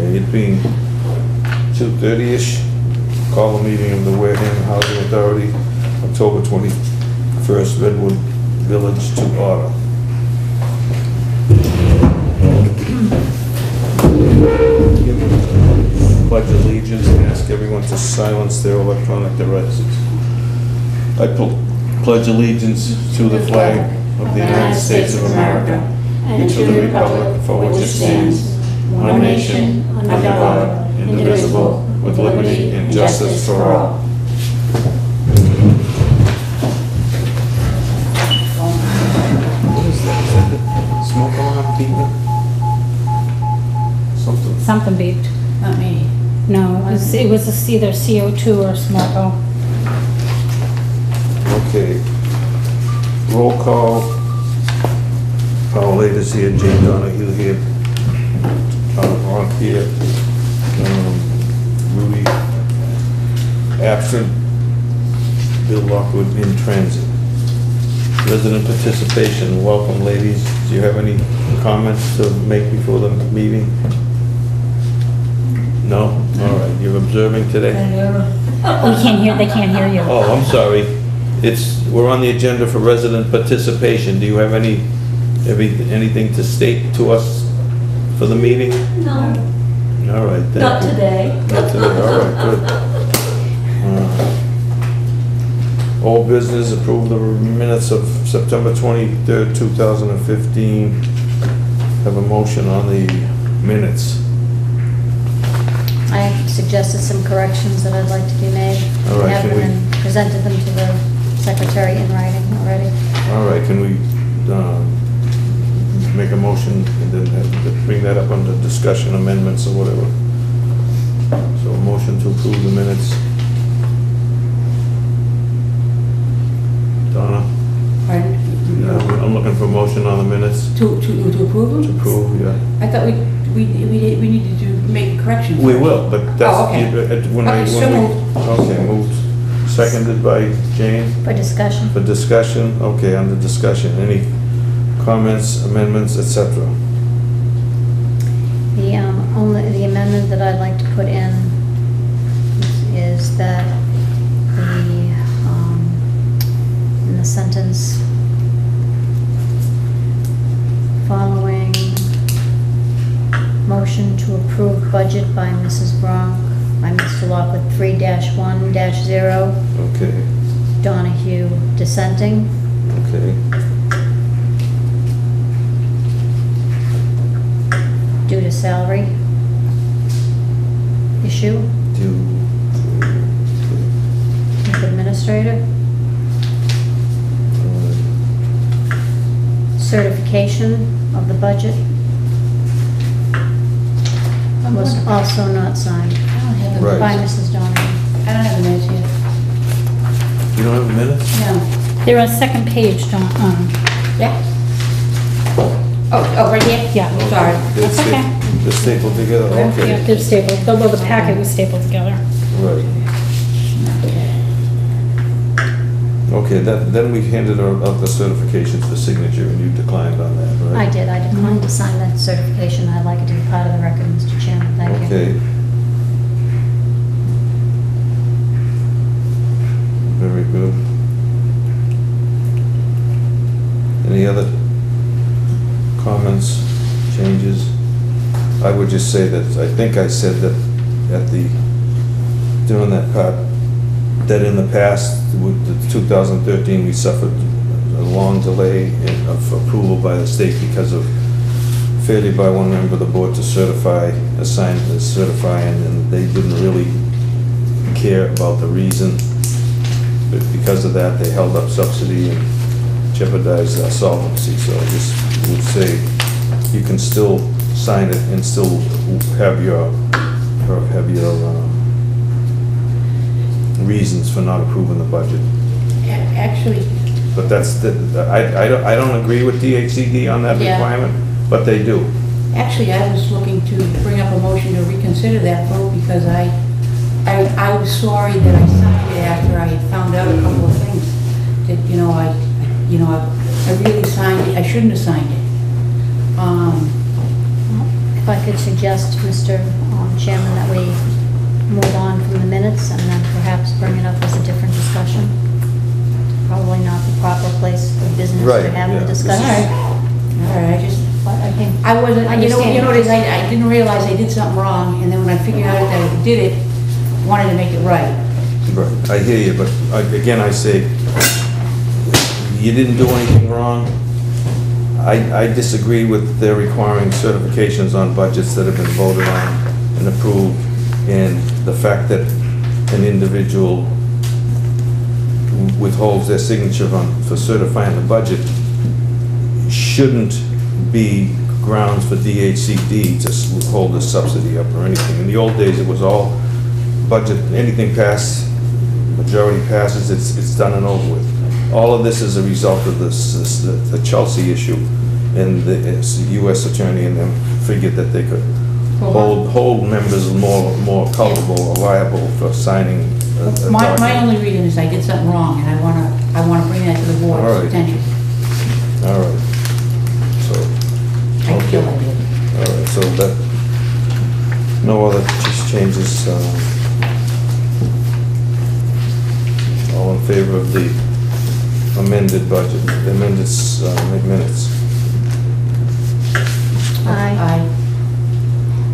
Okay, it being 2:30-ish, call a meeting of the Wareham Housing Authority, October 21st, Redwood Village to order. Pledge allegiance and ask everyone to silence their electronic devices. I pledge allegiance to the flag of the United States of America and to the republic for which it stands, one nation, under God, indivisible, with liberty and justice for all. Smoke alarm beeping? Something beeped. Not me. No, it was either CO2 or smoke. Okay. Roll call. Paul Later's here, Jane Donahue here, Ron here, Rudy absent, Bill Lockwood in transit. Resident participation, welcome ladies. Do you have any comments to make before the meeting? No? All right, you're observing today? They can't hear you. Oh, I'm sorry. We're on the agenda for resident participation. Do you have anything to state to us for the meeting? No. All right, thank you. Not today. Not today, all right, good. Old business, approve the minutes of September 23rd, 2015. Have a motion on the minutes. I suggested some corrections that I'd like to be made. All right, Have can them we- and presented them to the secretary in writing already. All right, can we make a motion and then bring that up under discussion amendments or whatever? So a motion to approve the minutes. Donna? Pardon? I'm looking for a motion on the minutes. To approve them? To approve, yeah. I thought we needed to make corrections. We will, but that's... Oh, okay. Okay, moved. Seconded by Jane. For discussion. For discussion, okay, under discussion. Any comments, amendments, etc.? The amendment that I'd like to put in is that in the sentence following motion to approve budget by Mrs. Bronk, by Mr. Lockwood 3-1-0, Okay, Donahue dissenting. okay. Due to salary issue with administrator. Certification of the budget was also not signed I don't have Right. by Mrs. Donahue. I don't have the minutes here. You don't have minutes? No. They're on second page, Don. Yeah? Oh, right here? Yeah. Sorry. That's okay. They're stapled together, Yeah, okay. they're stapled. Well, the packet was stapled together. Right. Okay, then we handed out the certifications for signature and you declined on that, I right? did, I declined to sign that certification. I'd like it to be part of the record, Mr. Chairman, thank you. Okay. Very good. Any other comments, changes? I would just say that, I think I said that during that part, that in the past, with the 2013, we suffered a long delay of approval by the state because of failure by one member of the board to certify, and they didn't really care about the reason. But because of that, they held up subsidy and jeopardized our solvency. So I just would say you can still sign it and still have your reasons for not approving the budget. Actually, But that's I don't agree with DHCD on that Yeah. requirement, but they do. Actually, I was looking to bring up a motion to reconsider that vote because I was sorry that I signed it after I had found out a couple of things. That, I really signed it, I shouldn't have signed it. If I could suggest, Mr. Chairman, that we move on from the minutes and then perhaps bring it up as a different discussion. Probably not the proper place of business Right, to have yeah. the All discussion. right, I just, But I think, I wasn't, you know, Understand. you notice, I didn't realize I did something wrong, and then when I figured out that I did it, wanted to make it right. Right, I hear you, but again, I say, you didn't do anything wrong. I disagree with their requiring certifications on budgets that have been voted on and approved, and the fact that an individual withholds their signature for certifying the budget shouldn't be grounds for DHCD to hold the subsidy up or anything. In the old days, it was all budget, anything passed, majority passes, it's done and over with. All of this is a result of the Chelsea issue, and the U.S. attorney and them figured that they could hold members more culpable or liable for signing a My document. only reason is I did something wrong, and I wanna bring that to the All right. board's attention. All right, so, I feel I did. all right, so that, no other changes, all in favor of the amended budget, the amended minutes? Aye.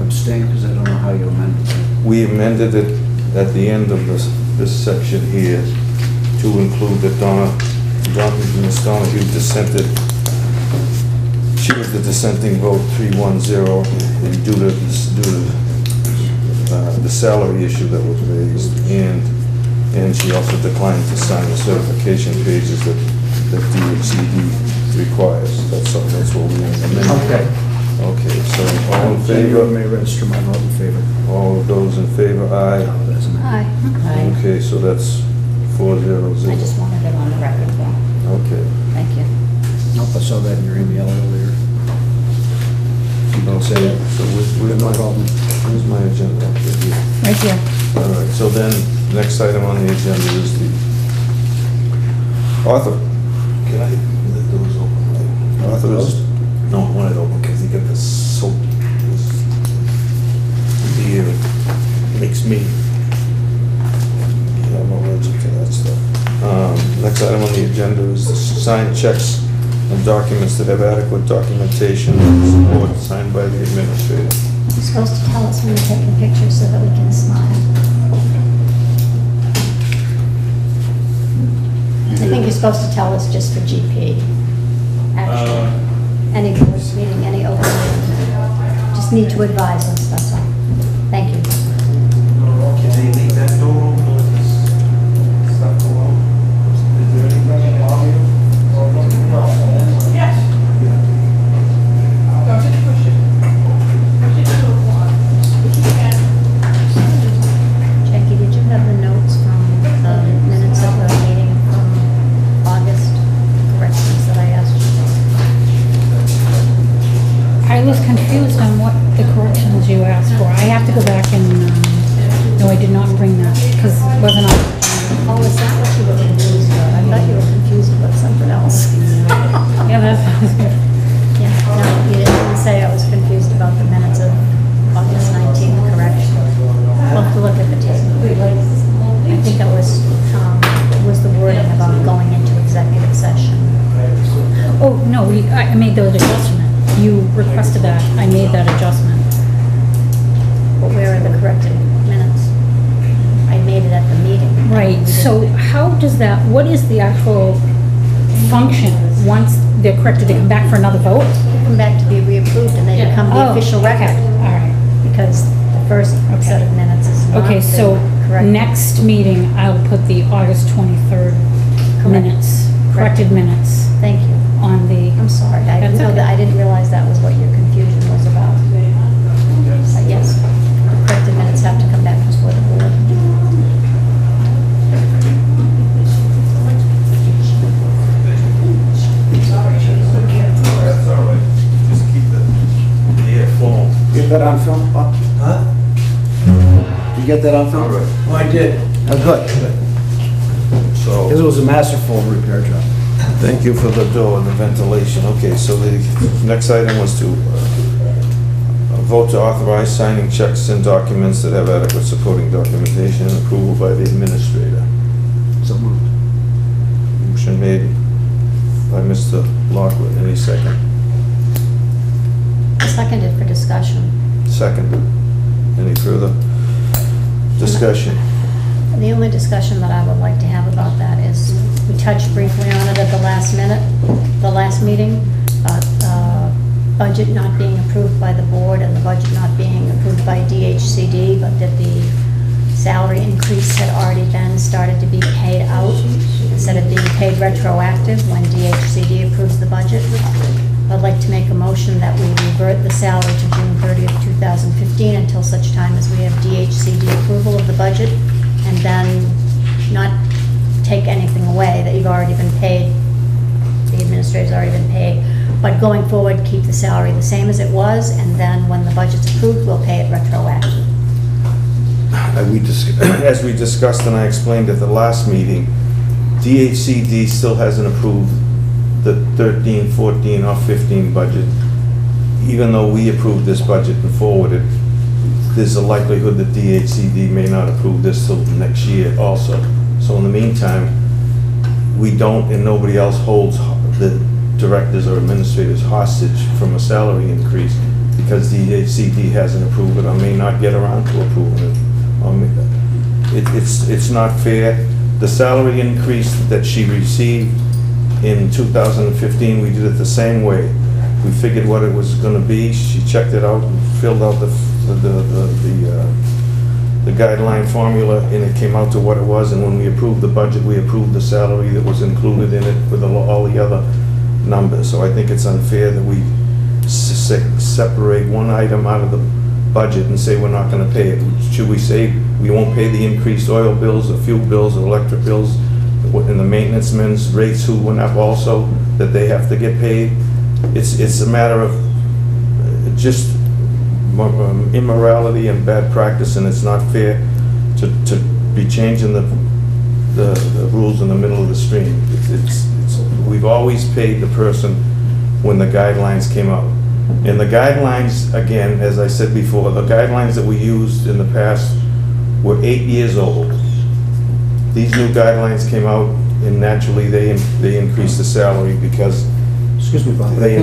Abstain, because I don't know how you amended it. We amended it at the end of this section here to include that Ms. Donahue dissented. She was the dissenting vote, 3-1-0, and due to the salary issue that was raised, and she also declined to sign the certification pages that DHCD requires. That's what we amended. Okay. Okay, so all in You favor? may register my vote in favor. All of those in favor, aye. That's an aye. Aye. Okay, so that's 4-0-0. I just wanted it on the record, though. Okay. Thank you. Nope, I saw that in your email earlier. Okay, so where's No my, problem. where's my agenda? Okay, here. Right here. All right, so then, next item on the agenda is the author. Can I let those open? Author is, no, I want it open because he got this soap. This beer makes me, I'm allergic to that stuff. Next item on the agenda is the signed checks and documents that have adequate documentation and support signed by the administrator. You're supposed to tell us when you're taking pictures so that we can smile. I think you're supposed to tell us just for GP, actually. Any board meeting, any open meeting. Just need to advise us, that's all. Thank you. Can they leave that door open or is this stuff go out? Is there anything in audio? Yes. Go to the question. Jackie, did you have the notes from the minutes of the meeting from August, corrections that I asked you? I was confused on what the corrections you asked for. I have to go back and, no, I did not bring that, because it wasn't on. Oh, is that what you were confused about? I thought you were confused about something else. Yeah, that's good. Yeah, no, you didn't say I was confused about the minutes of August 19th, correction. We'll have to look at the table. I think that was the wording about going into executive session. Oh, no, I made the adjustment. You requested that, I made that adjustment. But where are the corrected minutes? I made it at the meeting. Right, so how does that, what is the actual function once they're corrected, they come back for another vote? They come back to be reapproved and they become the Oh, official okay, record. all right. Because the first set of minutes is not. Okay, so corrected. next meeting, I'll put the August 23rd minutes, corrected minutes Thank you. on the, I'm sorry. I didn't That's know okay. that, I didn't realize that was what your confusion was about. Yes, the corrected minutes have to come back before the board. That's all right. Just keep the air flowing. Get that on film, Bob? Huh? You get that on film? All right. Oh, I did. Oh, good. Because So, it was a masterful repair job. thank you for the door and the ventilation. Okay, so the next item was to Vote to authorize signing checks and documents that have adequate supporting documentation and approval by the administrator. So moved. Motion made by Mr. Lockwood. Any second? Seconded for discussion. Second. Any further discussion? The only discussion that I would like to have about that is, we touched briefly on it at the last meeting, about budget not being approved by the board and the budget not being approved by DHCD, but that the salary increase had already been started to be paid out instead of being paid retroactive when DHCD approves the budget. I'd like to make a motion that we revert the salary to June 30th, 2015 until such time as we have DHCD approval of the budget, and then not take anything away that you've already been paid, the administrator's already been paid, but going forward, keep the salary the same as it was, and then when the budget's approved, we'll pay it retroactive. As we discussed and I explained at the last meeting, DHCD still hasn't approved the 13, 14, or 15 budget. Even though we approved this budget and forwarded, there's a likelihood that DHCD may not approve this till next year also. So in the meantime, we don't, and nobody else holds the directors or administrators hostage from a salary increase because DHCD hasn't approved it or may not get around to approving it. It's not fair. The salary increase that she received in 2015, we did it the same way. We figured what it was going to be. She checked it out and filled out the guideline formula, and it came out to what it was. And when we approved the budget, we approved the salary that was included in it with all the other numbers. So I think it's unfair that we separate one item out of the budget and say we're not going to pay it. Should we say we won't pay the increased oil bills or fuel bills or electric bills, and the maintenance men's rates who went up also, that they have to get paid? It's a matter of just immorality and bad practice, and it's not fair to be changing the rules in the middle of the stream. We've always paid the person when the guidelines came out. And the guidelines, again, as I said before, the guidelines that we used in the past were 8 years old. These new guidelines came out, and naturally they increased the salary because... Excuse me, Bob, I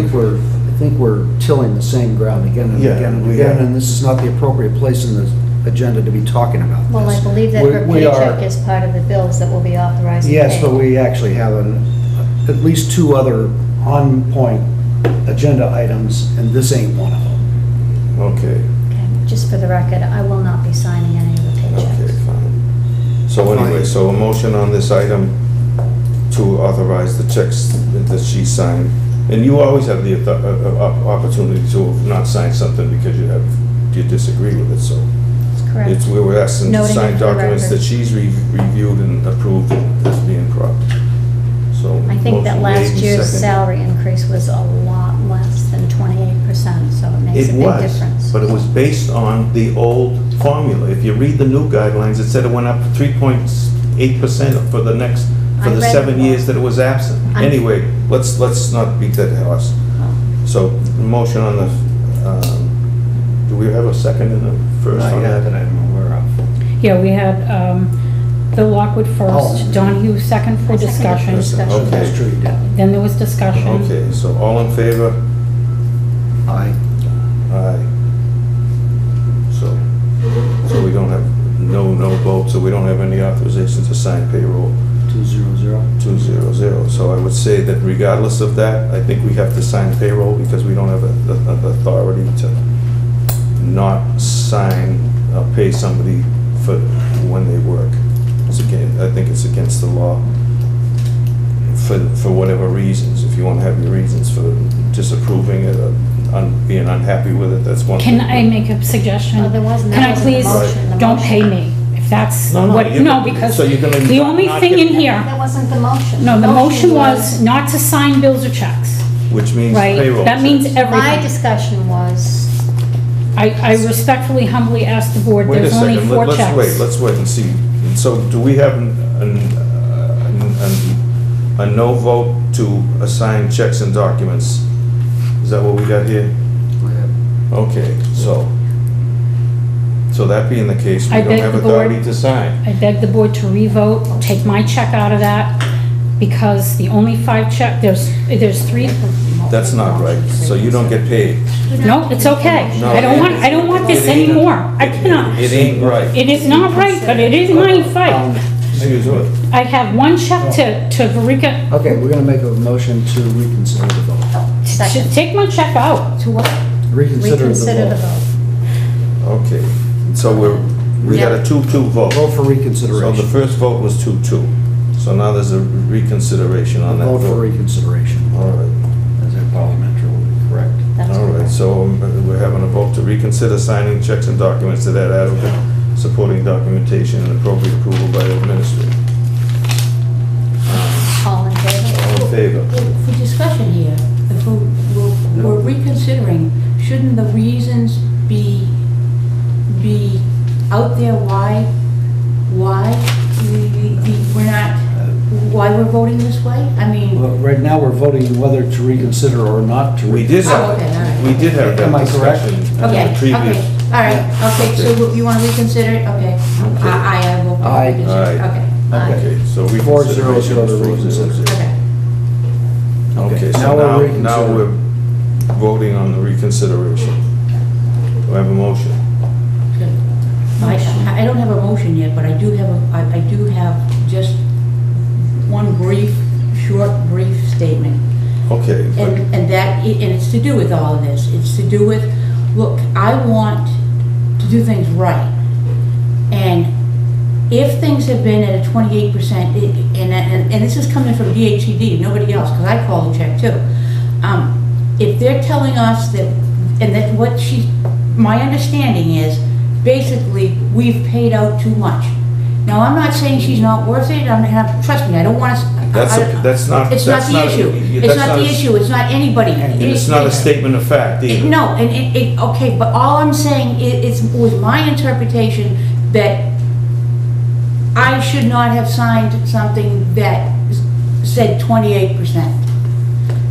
think we're tilling the same ground again and Yeah, again and we again, are. and this is not the appropriate place in the agenda to be talking about this. Well, I believe that her We are- paycheck is part of the bills that will be authorized to pay. Yes, but we actually have at least two other on-point agenda items, and this ain't one of them. Okay, Okay, just for the record, I will not be signing any of the okay, paychecks. fine. So anyway, so a motion on this item to authorize the checks that she signed. And you always have the opportunity to not sign something because you disagree with it, so. That's correct. We were asking to Noting it sign for the documents record. that she's reviewed and approved as being proper. So. I think that motion made last and year's seconded. salary increase was a lot less than 28%, so it makes a It big was, difference. but it was based on the old formula. If you read the new guidelines, it said it went up 3.8% for the I read 7 it. years that it was absent. I'm- Anyway, let's not beat that horse. So, motion on the, do we have a second and a first Not on yet that? that I'm aware of. Yeah, we had Bill Lockwood Oh. first, Donahue second for I seconded discussion. for discussion. Okay. That's true, you did. Then there was discussion. Okay, so all in favor? Aye. Aye. So we don't have, no vote, so we don't have any authorization to sign payroll 200. 200. So I would say that regardless of that, I think we have to sign payroll because we don't have the authority to not sign, pay somebody for when they work. I think it's against the law for whatever reasons. If you want to have your reasons for disapproving it or being unhappy with it, that's one thing. Can I make a suggestion? No, there wasn't. Can That I wasn't the please, motion. The don't motion- pay me, if that's No, what, you're- no, because so you're gonna the only not thing get- in here, That wasn't the motion. no, the motion was not to sign bills or checks, Which means right? payroll. That means checks. My everything. discussion was, I respectfly, humbly ask the board, Wait a there's only second, 4 checks. let's wait and see. So do we have a no vote to assign checks and documents? Is that what we got here? Okay, so that being the case, we I don't beg have the board- authority to sign. I beg the board to revote, take my check out of that, because the only 5 there's 3, That's not right, so you don't get paid. no, it's okay. No, I don't want this it ain't- anymore. I cannot. It ain't right. It is not right, but it is my fight. Excuse me. I have one check to Rika, Okay, we're gonna make a motion to reconsider the vote. Second. take my check out. To what? Reconsider Reconsider the the vote. vote. Okay, so we got a 2-2 vote. Vote for So the reconsideration. first vote was 2-2. So now there's a reconsideration on that Vote for vote. reconsideration. All right, As a parliamentary, correct. That's all right, correct. so we're having a vote to reconsider signing checks and documents to that adequate supporting documentation and appropriate approval by the administrator. All in favor? All in favor? For discussion here, if we're reconsidering, shouldn't the reasons be out there why we're not, why we're voting this way? I mean, Well, right now, we're voting whether to reconsider or not to. We did Oh, have, okay, all right. we did have Am I that correct? discussion in okay, the previous. okay, all right, okay, so you want to reconsider it? Okay. I will Aye. reconsider, Aye. okay. Okay, so 4-0 reconsideration to is the 4-0. reconsider. Okay. Okay, Now so we're now reconsidering. we're voting on the reconsideration. Do I have a motion? Good. I don't have a motion yet, but I do have just one brief statement. Okay, but And it's to do with all of this. It's to do with, look, I want to do things right. And if things have been at a 28%, and this is coming from DHCD, nobody else, because I call the check too. If they're telling us that, and that my understanding is, basically, we've paid out too much. Now, I'm not saying she's not worth it, trust me, I don't want to. that's not. It's not that's the issue. It's not the a- issue, it's not anybody. And it's not a statement of fact either. No, and okay, but all I'm saying was my interpretation that I should not have signed something that said 28%.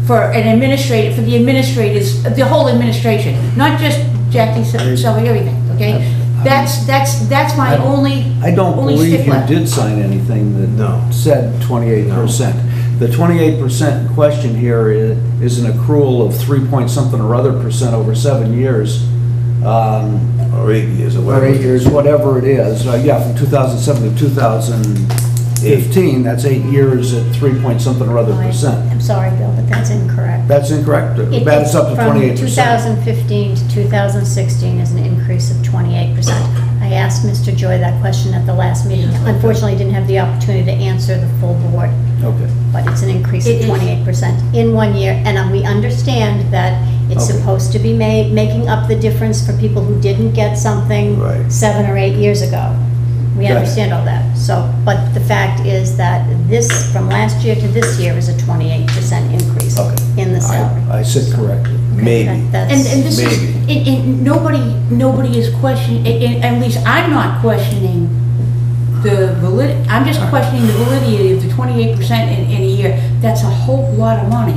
For the administrators, the whole administration, not just Jackie, Sally, everything, okay? That's my only I don't only believe you stickler. did sign anything No. that said 28%. The 28% in question here is an accrual of 3 point something or other percent over 7 years. Or 8 years or Or whatever. 8 years, whatever it is. Yeah, from 2007 to 2015, that's 8 years at 3 point something or other percent. I'm sorry, Bill, but that's incorrect. That's incorrect. That is up to 28%. From 2015 to 2016 is an increase of 28%. I asked Mr. Joy that question at the last meeting. Unfortunately, didn't have the opportunity to answer the full board, Okay. but it's an increase It of is. 28% in 1 year. And we understand that it's Okay. supposed to be making up the difference for people who didn't get something Right. 7 or 8 years ago. We Okay. understand all that. So, but the fact is that this, from last year to this year, is a 28% increase Okay. in the salary. I said correctly. Maybe. That's- And this is, Maybe. and nobody is questioning, at least I'm not questioning the validity, I'm just questioning the validity of the 28% in a year. That's a whole lot of money.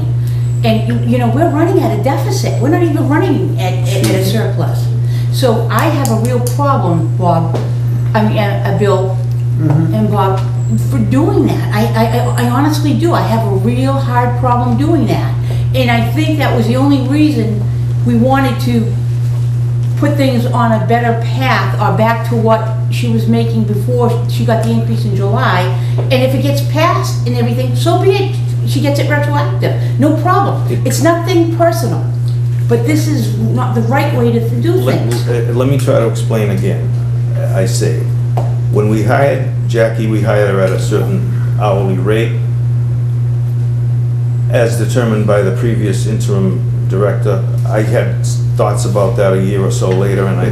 And, you know, we're running at a deficit. We're not even running at a surplus. So I have a real problem, Bob, Bill and Bob, for doing that. I honestly do. I have a real hard problem doing that. And I think that was the only reason we wanted to put things on a better path or back to what she was making before she got the increase in July. And if it gets passed and everything, so be it. She gets it retroactive. No problem. It's nothing personal. But this is not the right way to do things. Let me try to explain again. I say, when we hired Jackie, we hired her at a certain hourly rate as determined by the previous interim director. I had thoughts about that a year or so later, and I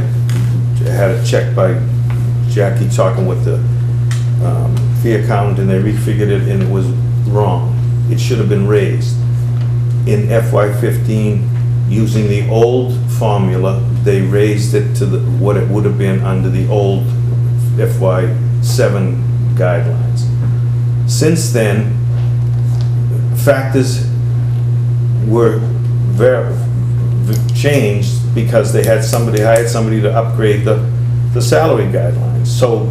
had it checked by Jackie talking with the fee accountant, and they refigured it, and it was wrong. It should have been raised. In FY15, using the old formula, they raised it to what it would have been under the old FY7 guidelines. Since then, factors were changed because they had hired somebody to upgrade the salary guidelines. So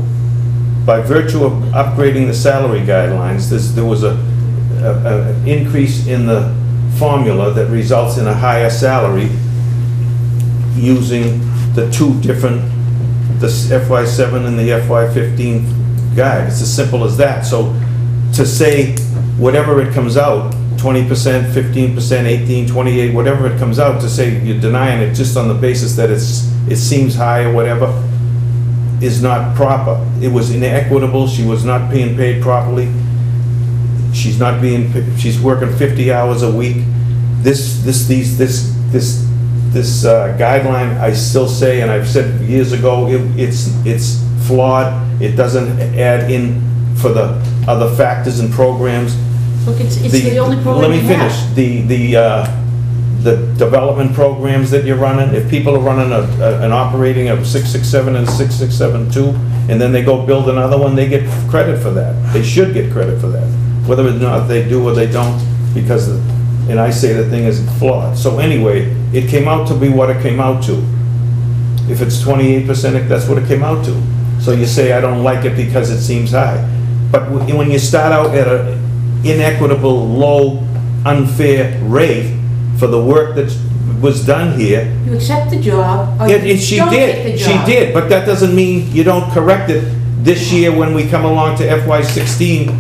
by virtue of upgrading the salary guidelines, there was an increase in the formula that results in a higher salary using the two different, the FY7 and the FY15 guide. It's as simple as that. So to say whatever it comes out, 20%, 15%, 18, 28, whatever it comes out, to say you're denying it just on the basis that it seems high or whatever, is not proper. It was inequitable. She was not being paid properly. She's working 50 hours a week. This guideline, I still say, and I've said years ago, it's flawed. It doesn't add in for the other factors and programs. Look, it's the only program Let me we finish. have. The development programs that you're running, if people are running an operating of 667 and 6672, and then they go build another one, they get credit for that. They should get credit for that. Whether or not they do or they don't, because, and I say the thing is flawed. So anyway, it came out to be what it came out to. If it's 28%, that's what it came out to. So you say, I don't like it because it seems high. But when you start out at an inequitable, low, unfair rate for the work that was done here, You accept the job, or you she don't take the did, job. she did, but that doesn't mean you don't correct it this year when we come along to FY16,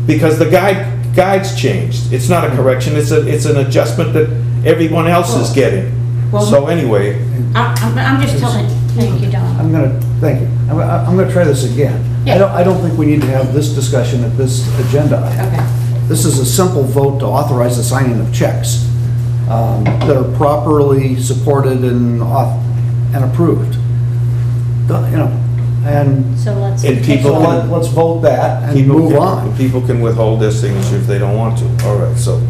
because the guide's changed. It's not a correction, it's an adjustment that everyone else is getting. Well- So anyway, I'm just telling, Thank you, Don. Thank you. I'm gonna try this again. Yeah. I don't think we need to have this discussion at this agenda item. okay. This is a simple vote to authorize the signing of checks that are properly supported and approved. You know, and So let's. And take people a so vote. let's vote that and move on. People can withhold their signature if they don't want to. All right, so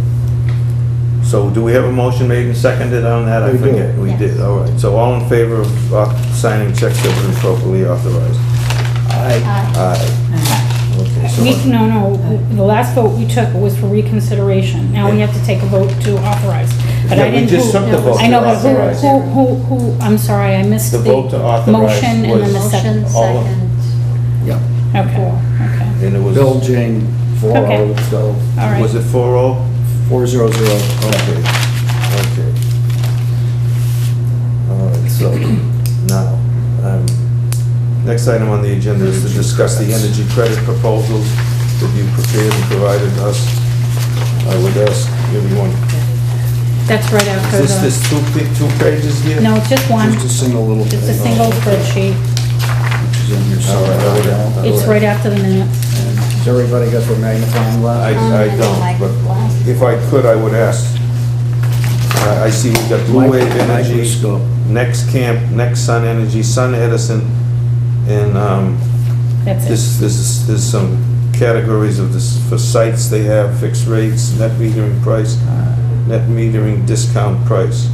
do we have a motion made and seconded on that? I We do. forget. We Yes. did, all right. So all in favor of signing checks that were improperly authorized? Aye. Aye. Okay, so No, the last vote we took was for reconsideration. Now we have to take a vote to authorize. But I Yeah, we didn't. just took the vote I know, to but authorize. who, I'm sorry, I missed The the vote to authorize motion and then the was- second. Motion, all of- second. Yeah. Okay, okay, And it was, Bill, Jane, 4-0, Okay. so all right. was it 4-0? 4-0-0. Okay, okay. All right, so now, next item on the agenda is to discuss the energy credit proposals that you prepared and provided us. I would ask everyone, That's right after is this the, two pages here? no, just one, Just a single little just a thing, single spreadsheet. which is in here All right, all right. somewhere. It's right after the minutes. And has everybody got their magnifying glass? I don't, but if I could, I would ask. I see we've got Blue Wave Energy, Microscope. Next Camp, Next Sun Energy, Sun Edison, and That's it. there's some categories of this, for sites, they have fixed rates, net metering price, net metering discount price.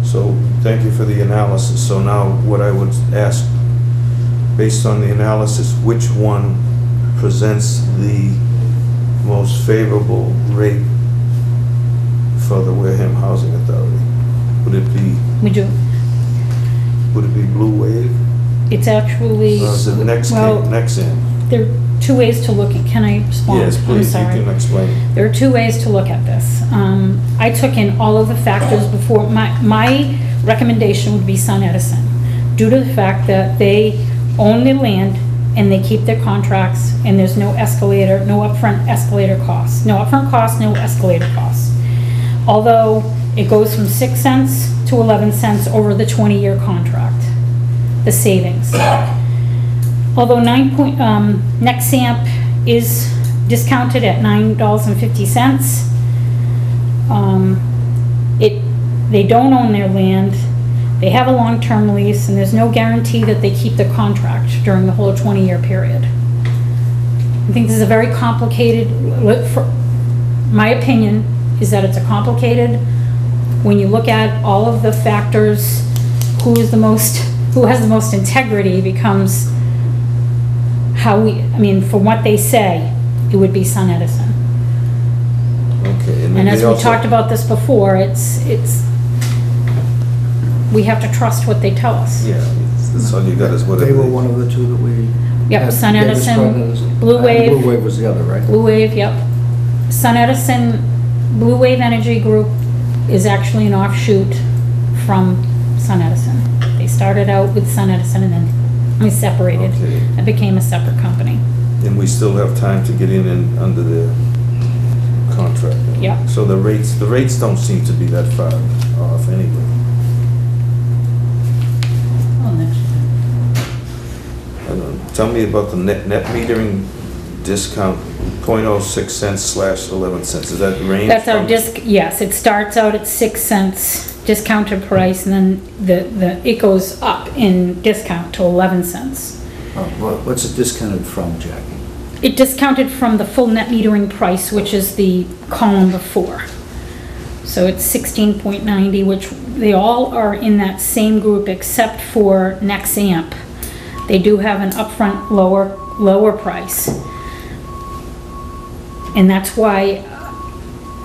So, thank you for the analysis. So now, what I would ask, based on the analysis, which one presents the most favorable rate for the Wareham Housing Authority? Would it be Blue Wave? It's actually, Or is it Next well, Camp, Next In? there are two ways to look at, can I respond? Yes, please, you I'm sorry. can explain. There are two ways to look at this. I took in all of the factors before. My recommendation would be Sun Edison, due to the fact that they own their land and they keep their contracts, and there's no escalator, no upfront escalator costs. No upfront costs, no escalator costs. Although it goes from 6 cents to 11 cents over the 20-year contract, the savings. Although Nexamp is discounted at $9.50, they don't own their land, they have a long-term lease, and there's no guarantee that they keep their contract during the whole 20-year period. I think this is a very complicated, my opinion is that it's a complicated, when you look at all of the factors, who has the most integrity becomes from what they say, it would be Sun Edison. Okay. And as we talked about this before, we have to trust what they tell us. Yeah, that's all you got is what it They were is. one of the two that we. Yep, had Sun Davis Edison, Brothers. Blue Wave. Blue Wave was the other, right? Blue Wave, yep. Sun Edison, Blue Wave Energy Group is actually an offshoot from Sun Edison. They started out with Sun Edison and then we separated. Okay. It became a separate company. And we still have time to get in and under the contract. Yeah. So the rates don't seem to be that far off anyway. Oh, next I don't know. Tell me about the net metering discount, 0.06 cents / 11 cents. Is that range? That's our from- yes, it starts out at 6 cents discounted price and then it goes up in discount to 11 cents. What's it discounted from, Jackie? It discounted from the full net metering price, which is the column before. So it's 16.90, which they all are in that same group except for Nexamp. They do have an upfront lower price. And that's why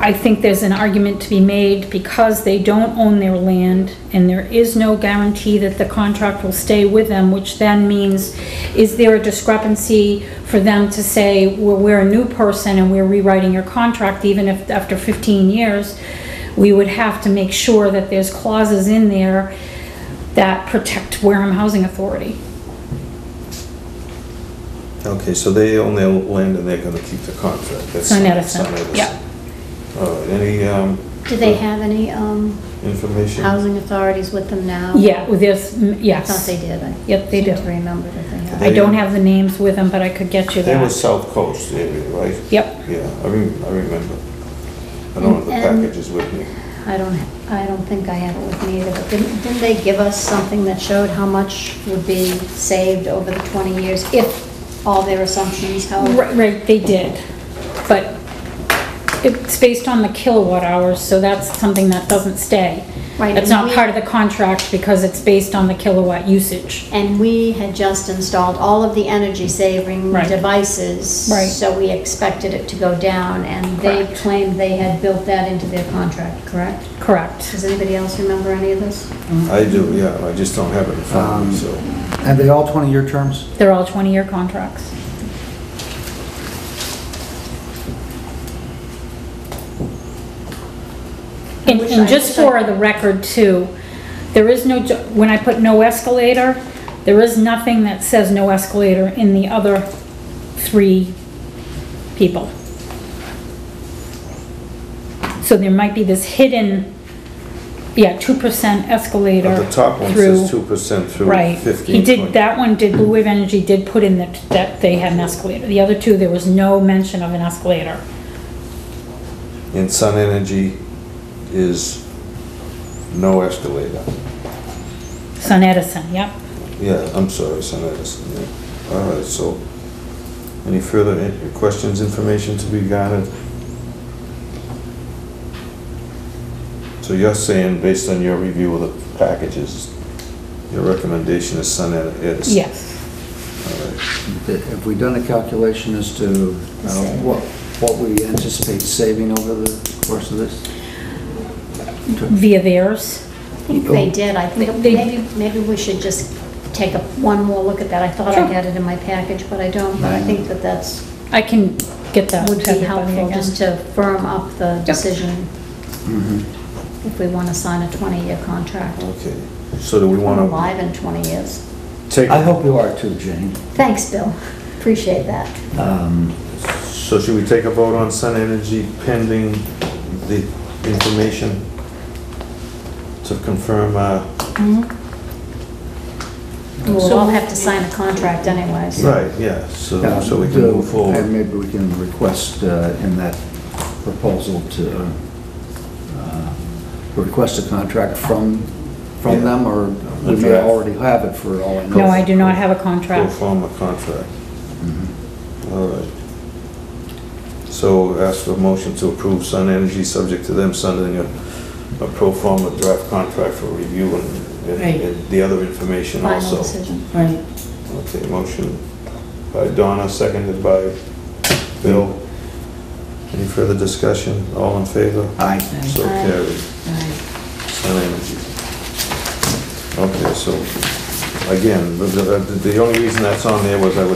I think there's an argument to be made because they don't own their land and there is no guarantee that the contract will stay with them, which then means, is there a discrepancy for them to say, well, we're a new person and we're rewriting your contract, even if after 15 years, we would have to make sure that there's clauses in there that protect Wareham Housing Authority. Okay, so they own their land and they're gonna keep the contract. That's Sun Edison, Sun Edison. yeah. All right, any, Do they have any information? housing authorities with them now? Yeah, with this, I yes. thought they did. I Yep, they seem do. to remember that they had. I don't have the names with them, but I could get you They were that. South Coast area, right? Yep, Yeah, I remember. I don't have the And- packages with me. I don't think I have it with me either, but didn't they give us something that showed how much would be saved over the 20 years if all their assumptions held? right, they did. But it's based on the kilowatt hours, so that's something that doesn't stay. Right, That's and not we- part of the contract because it's based on the kilowatt usage. And we had just installed all of the energy saving Right. devices. Right. So we expected it to go down, and they Correct. claimed they had built that into their contract, correct? Correct. Does anybody else remember any of this? I do, yeah, I just don't have it in front of me, so. And they all 20-year terms? They're all 20-year contracts. And just for the record too, there is no, when I put no escalator, there is nothing that says no escalator in the other 3 people. So there might be this hidden, 2% escalator The top one through. says 2% through Right. 15. He did, that one did, Blue Wave Energy did put in that they had an escalator. The other 2, there was no mention of an escalator. And Sun Energy is no escalator. Sun Edison, yep. Yeah, I'm sorry, Sun Edison, yeah. All right, so, any further questions, information to be gathered? So you're saying, based on your review of the packages, your recommendation is Sun Edison? Yes. All right. Have we done a calculation as to what we anticipate saving over the course of this? Via theirs. I think they did. I think They- maybe we should just take one more look at that. I thought Sure. I had it in my package, but I don't. But I think that's, I can get that. would to be everybody helpful, again. just to firm up the decision Mhm. if we want to sign a 20-year contract. Okay, so do we I'm want to alive in 20 years. take, I hope you are too, Jane. Thanks, Bill. Appreciate that. so should we take a vote on Sun Energy pending the information to confirm, We'll all have to sign a contract anyway, so. right, yeah, so we can move And forward. maybe we can request in that proposal to request a contract from Yeah. them, or we may draft. already have it for all I know. No, I do not have a Pro contract. forma contract. All right. So ask for a motion to approve Sun Energy, subject to them sending a pro forma draft contract for review Right. and the other information Final also. decision. Right. Okay, motion by Donna, seconded by Bill. Any further discussion? All in favor? Aye. So Aye. carried. Right. Sun Energy. Okay, so, again, the only reason that's on there was I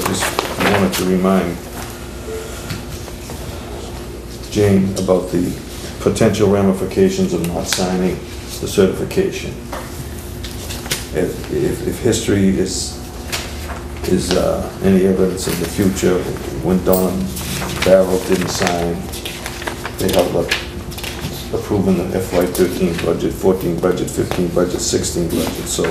wanted to remind Jane about the potential ramifications of not signing the certification. If history is any evidence of the future, when Don Barrow didn't sign, they held up approving the FY13 budget, 14 budget, 15 budget, 16 budget, so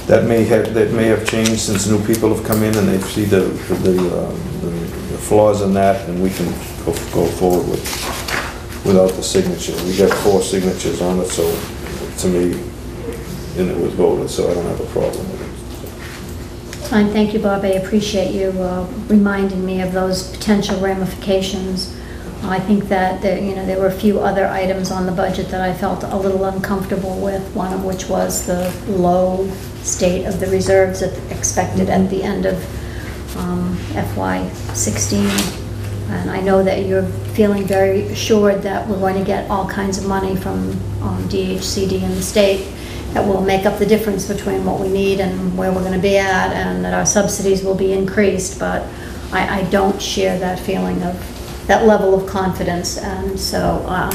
that may have changed since new people have come in and they see the flaws in that, and we can go forward without the signature. We got 4 signatures on it, so to me, and it was voted, so I don't have a problem with it. Fine, thank you, Bob. I appreciate you reminding me of those potential ramifications. I think that there were a few other items on the budget that I felt a little uncomfortable with, one of which was the low state of the reserves expected at the end of FY16. And I know that you're feeling very assured that we're going to get all kinds of money from DHCD and the state that will make up the difference between what we need and where we're going to be at, and that our subsidies will be increased, but I don't share that feeling of that level of confidence, and so I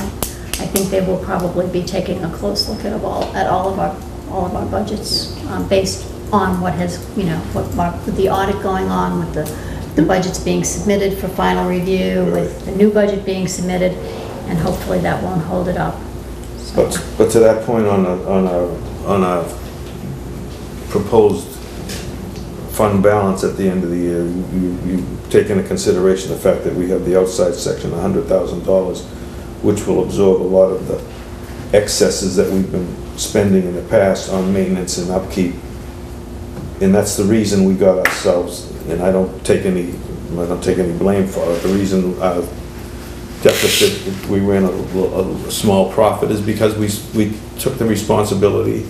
think they will probably be taking a close look at all of our budgets based on what has, with the audit going on, with the budgets being submitted for final review, with the new budget being submitted, and hopefully that won't hold it up. So. But to that point, on a proposed fund balance at the end of the year, you take into consideration the fact that we have the outside section, $100,000, which will absorb a lot of the excesses that we've been spending in the past on maintenance and upkeep. And that's the reason we got ourselves, and I don't take any blame for it. The reason our deficit, we ran a small profit, is because we took the responsibility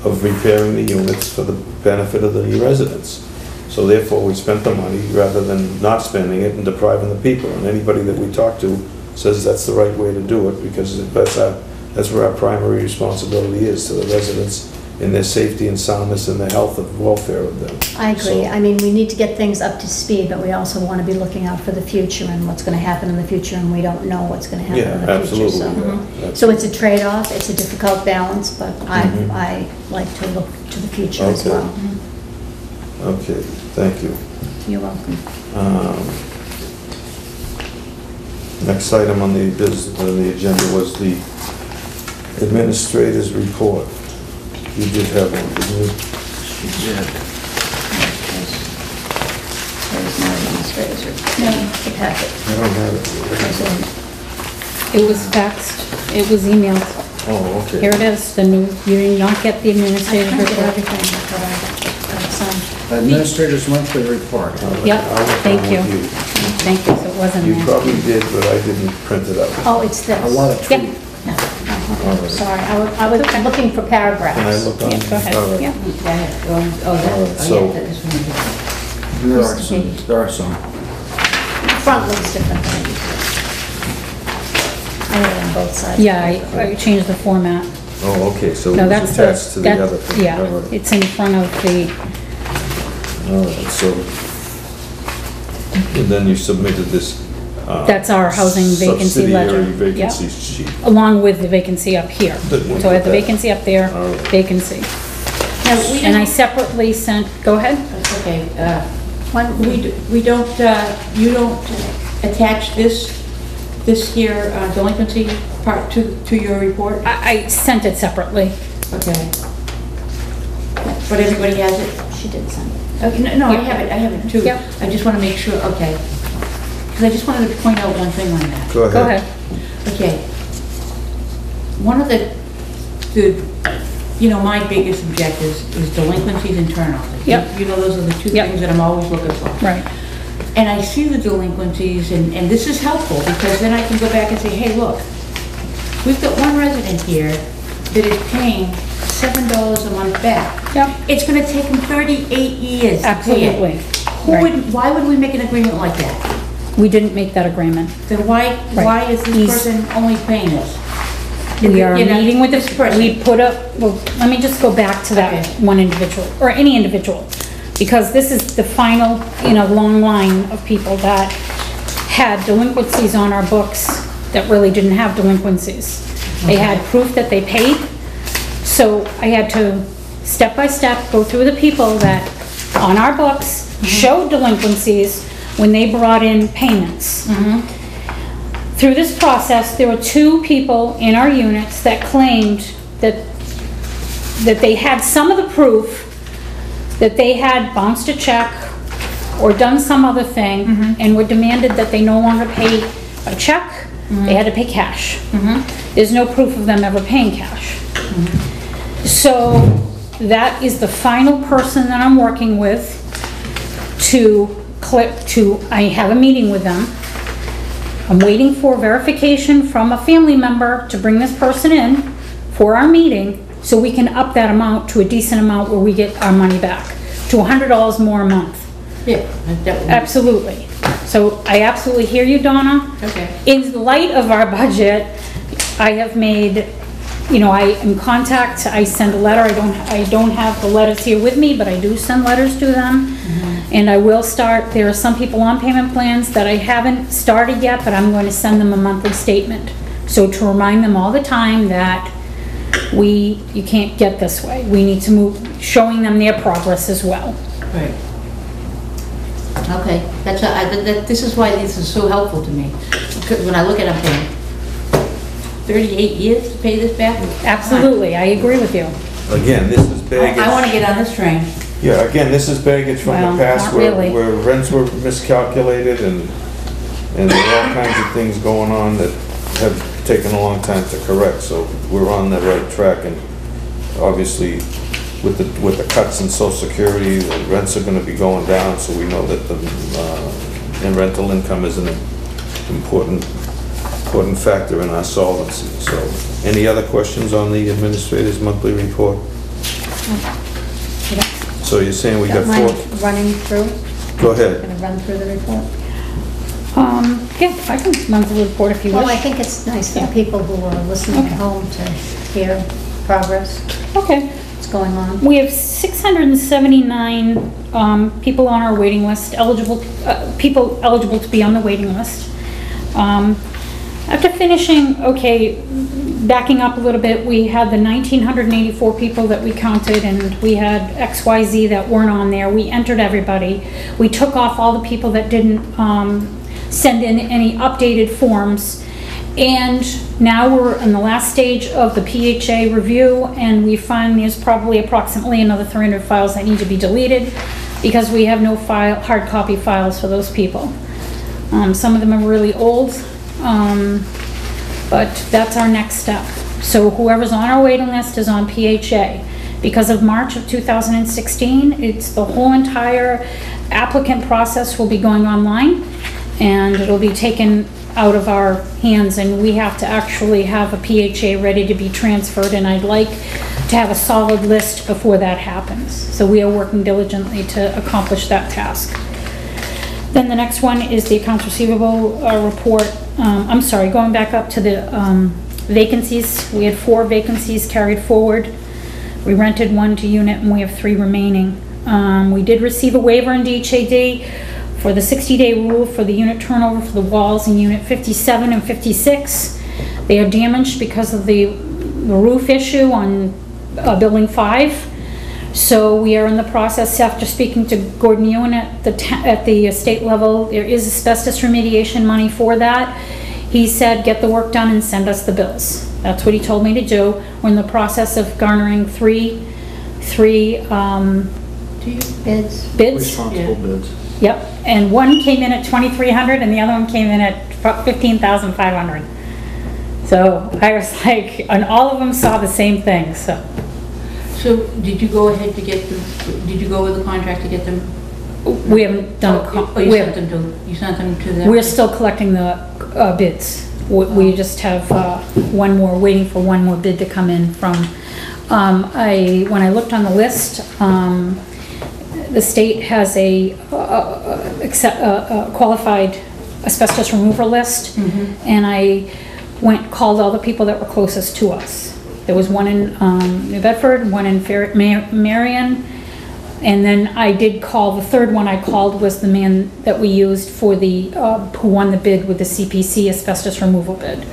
of repairing the units for the benefit of the residents. So therefore, we spent the money rather than not spending it and depriving the people. And anybody that we talk to says that's the right way to do it, because that's where our primary responsibility is, to the residents in their safety and soundness and the health and welfare of them. I agree. So, I mean, we need to get things up to speed, but we also want to be looking out for the future and what's going to happen in the future, and we don't know what's going to happen in the future. Absolutely. So it's a trade-off, it's a difficult balance, but I like to look to the future as Okay. well. Okay, thank you. You're welcome. Next item on the agenda was the administrator's report. You did have one, didn't you? She did. There's no administrator's report. No, the packet. I don't have it. It was faxed, it was emailed. Oh, okay. Here it is, the new, you did not get the I administrative printed report. everything before I got signed. Administrator's monthly report. Yep, I'll look thank on you. with Thank you, so it wasn't You there. probably did, but I didn't print it out. Oh, it's this. A lot of Yep. tweets. No, okay, sorry, I was looking for Can I paragraphs. look on? Yeah, go ahead. All right. Yeah. So- There are some. Front looks different than it used to. I had it on both sides. Yeah, I changed the format. Oh, okay, so No, it that's was the, attached to the other thing. All yeah, right. it's in front of the, All right, so, and then you submitted this. That's our housing vacancy ledger. Subsidiary Yep. vacancy sheet. along with the vacancy up here. The- So I have the vacancy up there, All right. vacancy. Now, we And I don't, separately sent, go ahead. that's okay, we don't, you don't attach this here delinquency part to your report? I sent it separately. Okay. But everybody has it? She did send it. Okay, no, I Yep. have it too. Yep. I just want to make sure, okay. Because I just wanted to point out one thing on that. Go ahead. Go ahead. Okay. One of the, my biggest objectives is delinquencies and turnovers. Yep. Those are the two Yep. things that I'm always looking for. Right. And I see the delinquencies, and this is helpful, because then I can go back and say, hey, look, we've got one resident here that is paying $7 a month back. Yep. It's gonna take him 38 years to pay it. Absolutely. Right. Why would we make an agreement like that? We didn't make that agreement. Then why is this He's- person only paying this? We are You know, meeting with this person. we put up, well, let me just go back to that Okay. one individual, or any individual. Because this is the final, in a long line of people that had delinquencies on our books that really didn't have delinquencies. They had proof that they paid, so I had to, step by step, go through the people that, on our books, showed delinquencies when they brought in payments. Through this process, there were 2 people in our units that claimed that they had some of the proof that they had bounced a check or done some other thing and were demanded that they no longer pay a check, they had to pay cash. There's no proof of them ever paying cash. So that is the final person that I'm working with I have a meeting with them. I'm waiting for verification from a family member to bring this person in for our meeting so we can up that amount to a decent amount where we get our money back, to $100 more a month. Yeah, that would. Absolutely. So I absolutely hear you, Donna. Okay. In light of our budget, I have made, you know, I in contact, I send a letter, I don't have the letters here with me, but I do send letters to them. And I will start, there are some people on payment plans that I haven't started yet, but I'm going to send them a monthly statement. So to remind them all the time that you can't get this way. We need to move, showing them their progress as well. Right. Okay, this is why this is so helpful to me. Because when I look at it, I'm thinking, 38 years to pay this back? Absolutely, I agree with you. Again, this is baggage. I want to get on this train. Yeah, again, this is baggage from Well, the past not really. where rents were miscalculated and there are all kinds of things going on that have taken a long time to correct, so we're on the right track, and obviously with the cuts in social security, the rents are gonna be going down, so we know that and rental income is an important factor in our solvency. So, any other questions on the administrator's monthly report? So you're saying we got Don't mind 4? running through? Go ahead. Gonna run through the report? Yeah, I can run through the report if you wish. Well, I think it's nice for the people who are listening at home to hear progress, Okay. what's going on. We have 679 people on our waiting list, people eligible to be on the waiting list. After finishing, backing up a little bit, we had the 1,984 people that we counted, and we had XYZ that weren't on there. We entered everybody. We took off all the people that didn't send in any updated forms. And now we're in the last stage of the PHA review, and we find there's probably approximately another 300 files that need to be deleted because we have no hard copy files for those people. Some of them are really old, but that's our next step. So whoever's on our waiting list is on PHA. Because of March of 2016, it's the whole entire applicant process will be going online, and it'll be taken out of our hands, and we have to actually have a PHA ready to be transferred, and I'd like to have a solid list before that happens. So we are working diligently to accomplish that task. Then the next one is the accounts receivable report. I'm sorry, going back up to the vacancies. We had 4 vacancies carried forward. We rented 1 to unit, and we have 3 remaining. We did receive a waiver in DHAD for the 60-day rule for the unit turnover for the walls in unit 57 and 56. They are damaged because of the roof issue on building 5. So we are in the process, after speaking to Gordon Ewan at the state level, there is asbestos remediation money for that. He said, get the work done and send us the bills. That's what he told me to do. We're in the process of garnering three Bids? bids. Responsible bids. Yep, and one came in at 2,300 and the other one came in at 15,500. So I was like, and all of them saw the same thing, so. So did you go ahead to get them, did you go with the contract to get them? We haven't done, You sent them to them? we're still collecting the bids. We just have one more, waiting for one more bid to come in from, when I looked on the list, the state has a qualified asbestos remover list, and I called all the people that were closest to us. There was one in New Bedford, one in Marion, and then I did call, the third one I called was the man that we used for the, who won the bid with the CPC asbestos removal bid.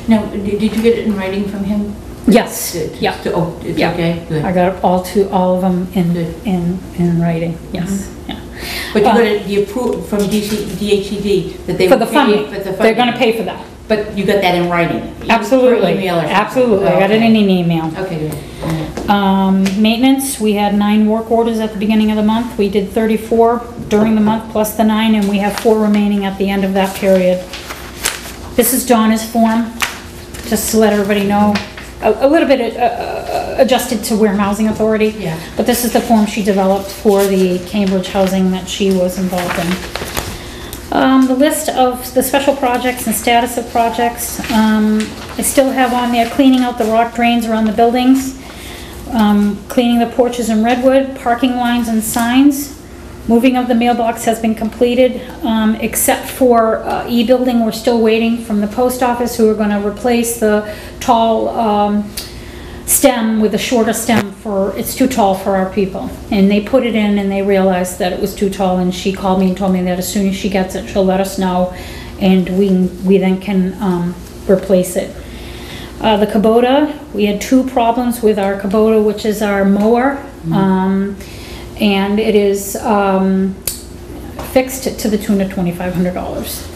Now, did you get it in writing from him? Yes, yeah. Oh, it's Yeah. okay, good. I got all of them in writing, yes, yeah. But you got it, the approval from DHCD that they For would the pay funding, for the funding. they're gonna pay for that. But you got that in writing? Absolutely, Per email or something? absolutely, I got it in an email. Okay, good. Maintenance, we had 9 work orders at the beginning of the month. We did 34 during the month plus the 9, and we have 4 remaining at the end of that period. This is Donna's form, just to let everybody know. A little bit adjusted to Wareham Housing Authority. Yeah. But this is the form she developed for the Cambridge housing that she was involved in. The list of the special projects and status of projects, I still have on there cleaning out the rock drains around the buildings, cleaning the porches in Redwood, parking lines and signs. Moving of the mailbox has been completed, except for E-building, we're still waiting from the post office who are gonna replace the tall stem with a shorter stem for, it's too tall for our people. And they put it in and they realized that it was too tall, and she called me and told me that as soon as she gets it, she'll let us know, and we then can replace it. The Kubota, we had 2 problems with our Kubota, which is our mower. And it is fixed to the tune of $2,500.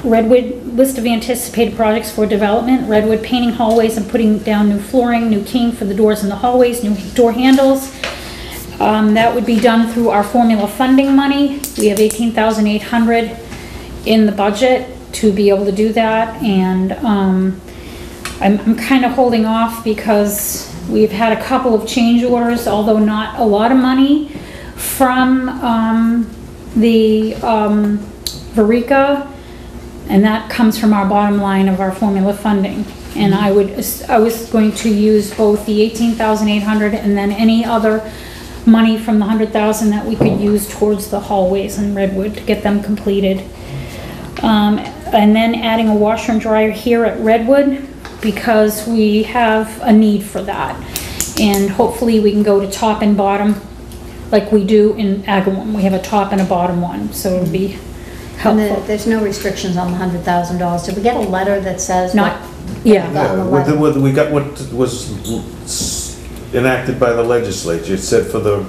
Redwood, list of anticipated projects for development. Redwood painting hallways and putting down new flooring, new keying for the doors in the hallways, new door handles. That would be done through our formula funding money. We have $18,800 in the budget to be able to do that, and I'm kind of holding off because we've had a couple of change orders, although not a lot of money, from the Verica, and that comes from our bottom line of our formula funding. And I was going to use both the $18,800 and then any other money from the $100,000 that we could use towards the hallways in Redwood to get them completed. And then adding a washer and dryer here at Redwood, because we have a need for that. And hopefully we can go to top and bottom like we do in Agawam. We have a top and a bottom one, so it'll be And helpful. there's no restrictions on the $100,000. Did we get a letter that says? Not, what- yeah, Got on the Yeah, letter. we got what was enacted by the legislature. It said for the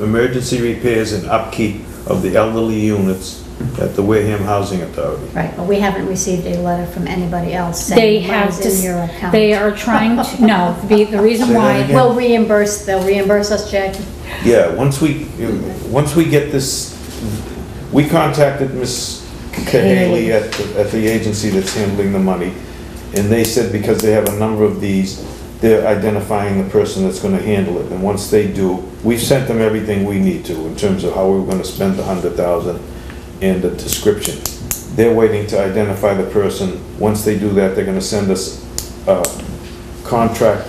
emergency repairs and upkeep of the elderly units at the Wareham Housing Authority. Right, but we haven't received a letter from anybody else they saying have money's in to, your account. they are trying to, no, the reason Say that why, again. They'll reimburse us, Jackie? Yeah, once we get this, we contacted Ms. Cahaley at the agency that's handling the money, and they said because they have a number of these, they're identifying the person that's gonna handle it, and once they do, we've sent them everything we need to in terms of how we're gonna spend the $100,000 and the description. They're waiting to identify the person. Once they do that, they're gonna send us a contract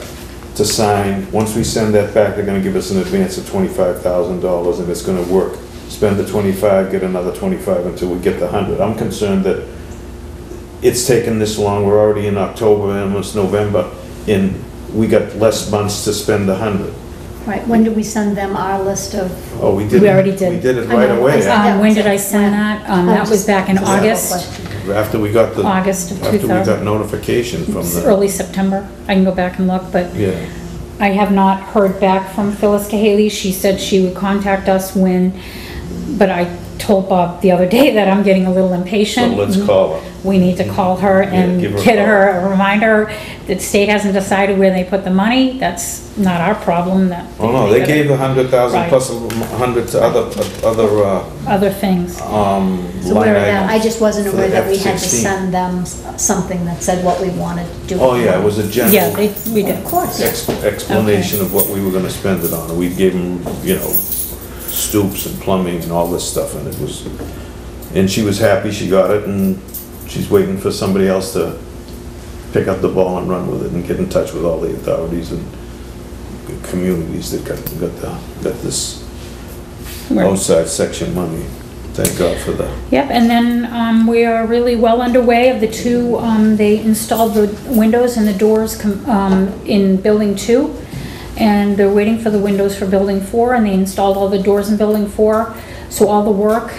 to sign. Once we send that back, they're gonna give us an advance of $25,000, and it's gonna work. Spend the 25, get another 25 until we get the 100. I'm concerned that it's taken this long. We're already in October, almost November, and we got less months to spend the 100. Right, when do we send them our list of? Oh, we did. We already did. We did it I right know, away. I said- when did I send that? That was back in Just a simple August, question. After we got the. August of After we 2000. got notification from the. early September. I can go back and look, but Yeah. I have not heard back from Phyllis Cahaley. She said she would contact us when, but I told Bob the other day that I'm getting a little So impatient. let's call her. We need to call her and give her a get call. her a reminder that the state hasn't decided where they put the money. That's not our problem, that. Oh, no, they gave 100,000 Right. plus 100 to other Other things. So line where are them? I items. just wasn't for aware the that we had to F-16. send them something that said what we wanted to do. Oh, yeah, it was a general. Yeah, we did. Of course. Explanation of what we were gonna spend it on. We gave them, stoops and plumbing and all this stuff, and it was, and she was happy she got it, and she's waiting for somebody else to pick up the ball and run with it and get in touch with all the authorities and communities that got this Right. outside section money. Thank God for that. Yep, and then we are really well underway of the two, they installed the windows and the doors in Building 2, and they're waiting for the windows for Building 4, and they installed all the doors in Building 4, so all the work.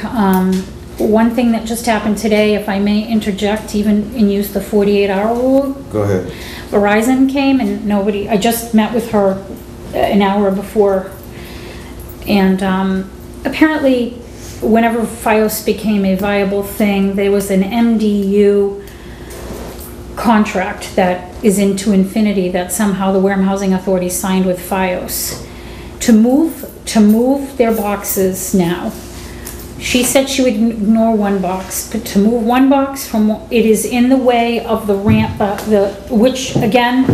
One thing that just happened today, if I may interject, even and use the 48-hour rule, Go ahead. Verizon came and nobody, I just met with her an hour before, and apparently whenever FiOS became a viable thing, there was an MDU contract that is into infinity that somehow the Wareham Housing Authority signed with FiOS to move their boxes now. She said she would ignore one box, but to move one box from, it is in the way of the ramp, which again,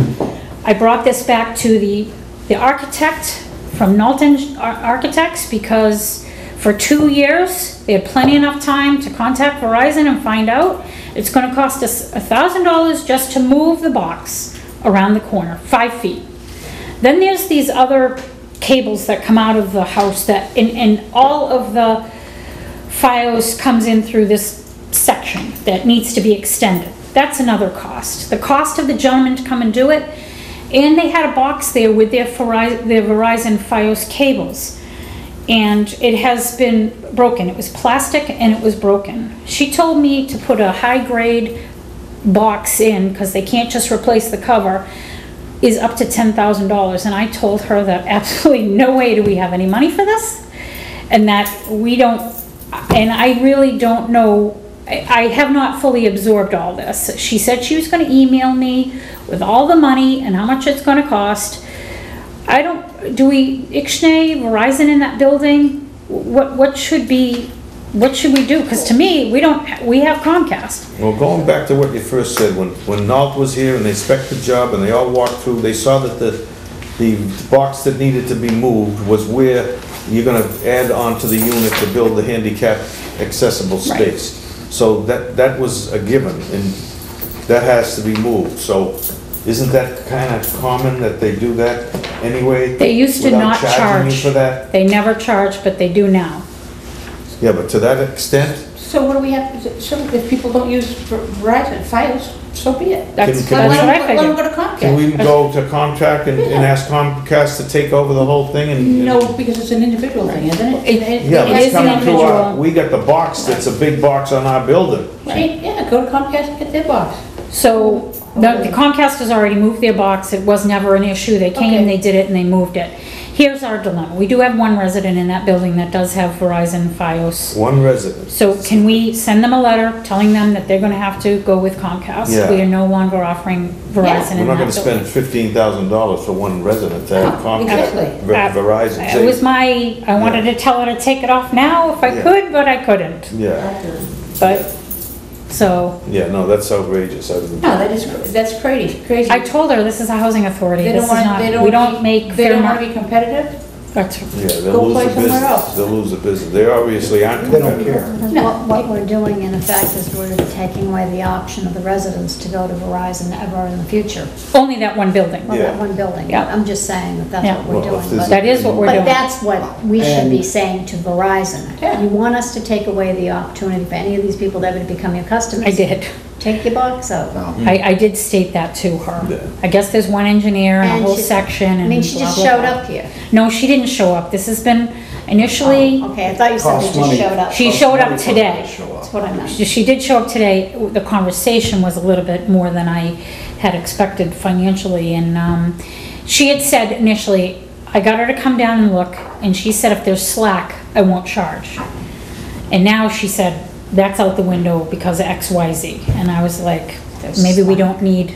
I brought this back to the architect from Knowlton Architects, because for 2 years, they had plenty enough time to contact Verizon and find out. It's gonna cost us $1,000 just to move the box around the corner, 5 feet. Then there's these other cables that come out of the house that, and all of the FiOS comes in through this section that needs to be extended. That's another cost. The cost of the gentleman to come and do it, and they had a box there with their Verizon FiOS cables, and it has been broken. It was plastic and it was broken. She told me to put a high-grade box in, because they can't just replace the cover, is up to $10,000, and I told her that absolutely no way do we have any money for this, and that we don't, and I really don't know, I have not fully absorbed all this. She said she was going to email me with all the money and how much it's going to cost. Do we ixnay Verizon in that building? What should we do? Because to me, we have Comcast. Well, going back to what you first said, when Nault was here and they spec'd the job and they all walked through, they saw that the box that needed to be moved was where you're gonna add on to the unit to build the handicap accessible space. So that was a given, and that has to be moved. So isn't that kind of common that they do that anyway? They used to not without charging you charge. for that? They never charged, but they do now. Yeah, but to that extent? So what do we have, so if people don't use Verizon, FiOS, so be it. That's Can what I Let them figured. go to Comcast. Can we go to Comcast and ask Comcast to take over the whole thing and? No, because it's an individual thing, isn't it? Yeah, but It it's is an coming to our, individual. we got the box, that's a big box on our building. Yeah, go to Comcast and get their box. So the Comcast has already moved their box. It was never an issue. They came, Okay. they did it, and they moved it. Here's our dilemma. We do have one resident in that building that does have Verizon FiOS. One resident. So can we send them a letter telling them that they're gonna have to go with Comcast? Yeah. We are no longer offering Verizon We're in not that gonna building. spend $15,000 for one resident to have No, Comcast, exactly. Verizon. It was I wanted to tell her to take it off now if I Yeah. could, but I couldn't. Yeah, But, so, yeah, no, that's outrageous. No, that's crazy. I told her this is a housing authority. They This don't is want, not, we don't make they fair don't want market. to be competitive? That's, Yeah, they'll Go lose play the somewhere business. else. They'll lose the business. They obviously aren't They don't competitive. care. What we're doing in effect is we're taking away the option of the residents to go to Verizon ever in the future. only that one building. Well, Yeah. that one building. Yeah. I'm just saying that Yeah. that's what we're Well, if doing. there's- but- That is what we're But doing. that's what we should be And- saying to Verizon. Yeah. You want us to take away the opportunity for any of these people to ever become your customers? I did. Take your box out. No. I did state that to her. Yeah. I guess there's one engineer and a And whole she- section and I mean, she just blah, blah, showed blah. up here. No, she didn't show up. This has been initially, Oh, okay, I thought you said they Costs just money. showed up. She Costs showed up money for them to today. show up. That's what I meant. she did show up today. The conversation was a little bit more than I had expected financially. And she had said initially, I got her to come down and look, and she said if there's slack, I won't charge. And now she said, that's out the window because of X, Y, Z. And I was like, maybe we don't need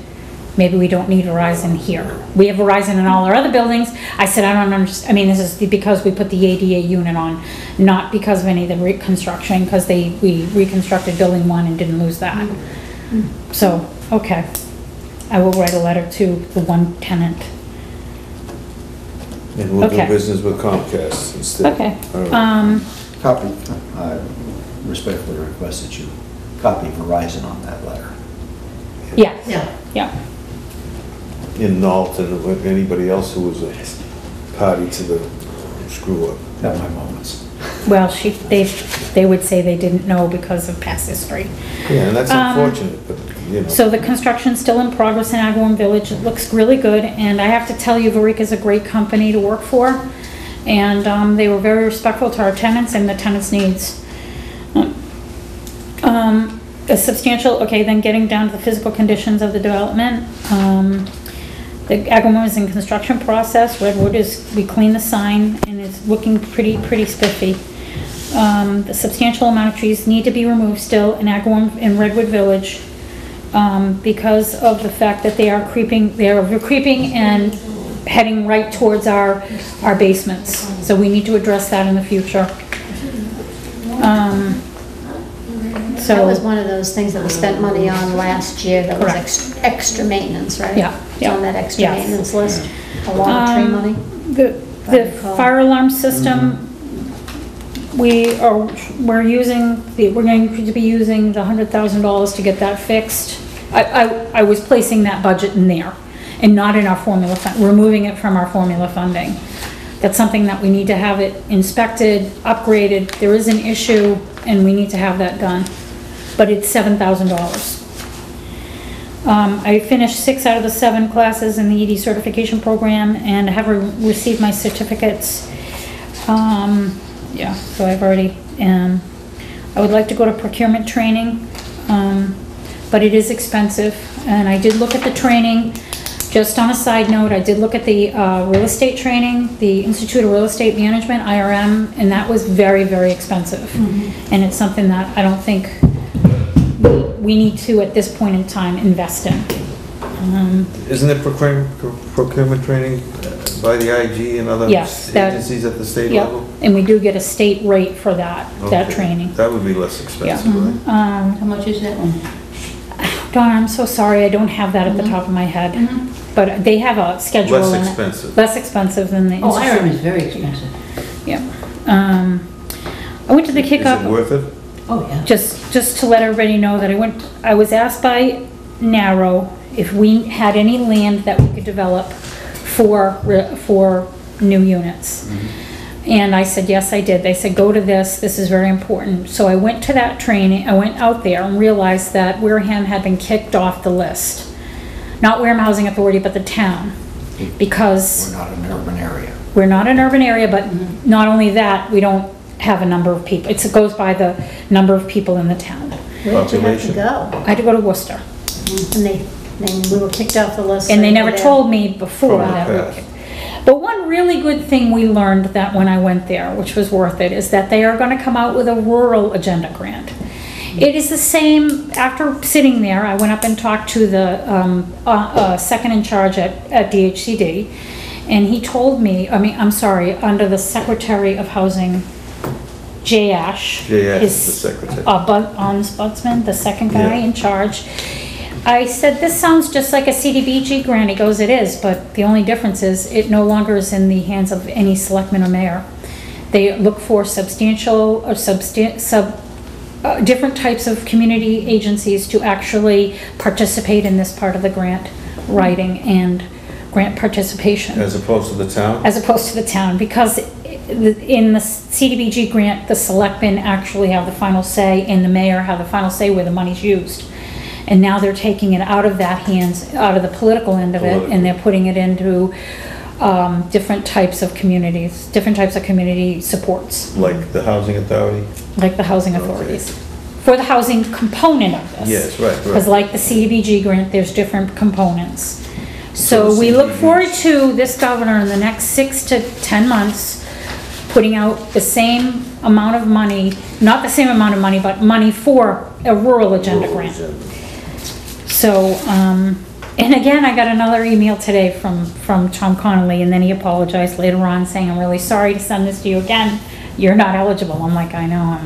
Verizon here. We have Verizon in all our other buildings. I said, I don't understand, I mean, this is because we put the ADA unit on, not because of any of the reconstruction, because we reconstructed building 1 and didn't lose that. So, okay. I will write a letter to the one tenant. And we'll do Okay. business with Comcast instead. Okay. All right. Copy, I respectfully request that you copy Verizon on that letter. Yeah, Yeah. yeah. In Nault and anybody else who was a party to the screw up. Got my moments. Well, they would say they didn't know because of past history. Yeah, and that's unfortunate, but, you know. So the construction's still in progress in Agawam Village. It looks really good, and I have to tell you, Varika's a great company to work for. And they were very respectful to our tenants and the tenants' needs. A substantial, okay, then getting down to the physical conditions of the development. The Agawam is in construction process. Redwood we cleaned the sign and it's looking pretty spiffy. The substantial amount of trees need to be removed still in Agawam, in Redwood Village, because of the fact that they are creeping and heading right towards our basements. So we need to address that in the future. That was one of those things that we spent money on last year, that was extra maintenance, right? Yeah, It's on that extra yes. maintenance list, a lot of tree money. The fire alarm system, we're going to be using the $100,000 to get that fixed. I was placing that budget in there and not in our formula fund. We're moving it from our formula funding. That's something that we need to have it inspected, upgraded. There is an issue and we need to have that done. But it's $7,000. I finished 6 out of the 7 classes in the ED certification program and have received my certificates. Yeah, so I've already, I would like to go to procurement training, but it is expensive. And I did look at the training. Just on a side note, I did look at the real estate training, the Institute of Real Estate Management, IRM, and that was very expensive. And it's something that I don't think we need to, at this point in time, invest in. Isn't it procurement training by the IG and other agencies at the state level? And we do get a state rate for that training. That would be less expensive, right? How much is that one? Dawn, I'm so sorry, I don't have that at the top of my head. But they have a schedule. Less expensive. Less expensive than the Oh, Institute. IRM is very expensive. Yeah. I went to the kickoff. Is it worth it? Oh, yeah. Just to let everybody know that I was asked by Narrow if we had any land that we could develop for new units. And I said, yes, I did. They said, go to this is very important. So I went to that training, I went out there and realized that Wareham had been kicked off the list. Not Wareham Housing Authority, but the town, because We're not an urban area. we're not an urban area, but not only that, we don't have a number of people. It goes by the number of people in the town. Where did you have to Population. go? I had to go to Worcester. And we were kicked off the list. And they right never there. told me before From the that. past. But one really good thing we learned that when I went there, which was worth it, is that they are gonna come out with a rural agenda grant. It is the same, after sitting there, I went up and talked to the second in charge at DHCD, and he told me, under the Secretary of Housing, Jay Ash. Jay Ash is is the secretary. Ombudsman, the second guy Yeah. in charge. I said, this sounds just like a CDBG grant. He goes, it is, but the only difference is it no longer is in the hands of any selectman or mayor. They look for substantial or different types of community agencies to actually participate in this part of the grant writing and grant participation. As opposed to the town? As opposed to the town, because in the CDBG grant, the selectmen actually have the final say and the mayor have the final say where the money's used. And now they're taking it out of that hands, out of the political end of it, and they're putting it into different types of communities, different types of community supports, Like the housing authority? like the housing authorities. For the housing component of this. Yes, right. Because like the CDBG grant, there's different components. So So the we look CDBG forward to this governor in the next 6 to 10 months putting out the same amount of money, not the same amount of money, but money for a rural agenda grant. So, and again, I got another email today from Tom Connolly, and then he apologized later on saying, I'm really sorry to send this to you again. You're not eligible. I'm like, I know.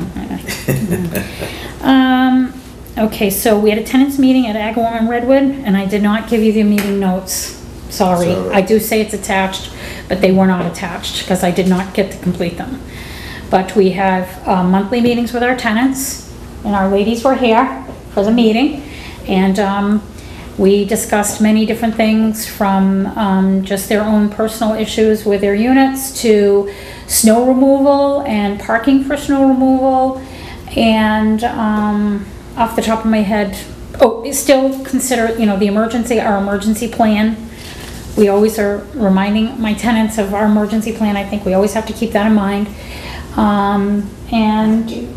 Okay, so we had a tenants meeting at Agawam and Redwood, and I did not give you the meeting notes. Sorry. Sorry. I do say it's attached, but they were not attached because I did not get to complete them. But we have monthly meetings with our tenants, and our ladies were here for the meeting. And we discussed many different things from just their own personal issues with their units to snow removal and parking for snow removal. And, off the top of my head, still consider, the emergency, our emergency plan. We always are reminding my tenants of our emergency plan. I think we always have to keep that in mind. And,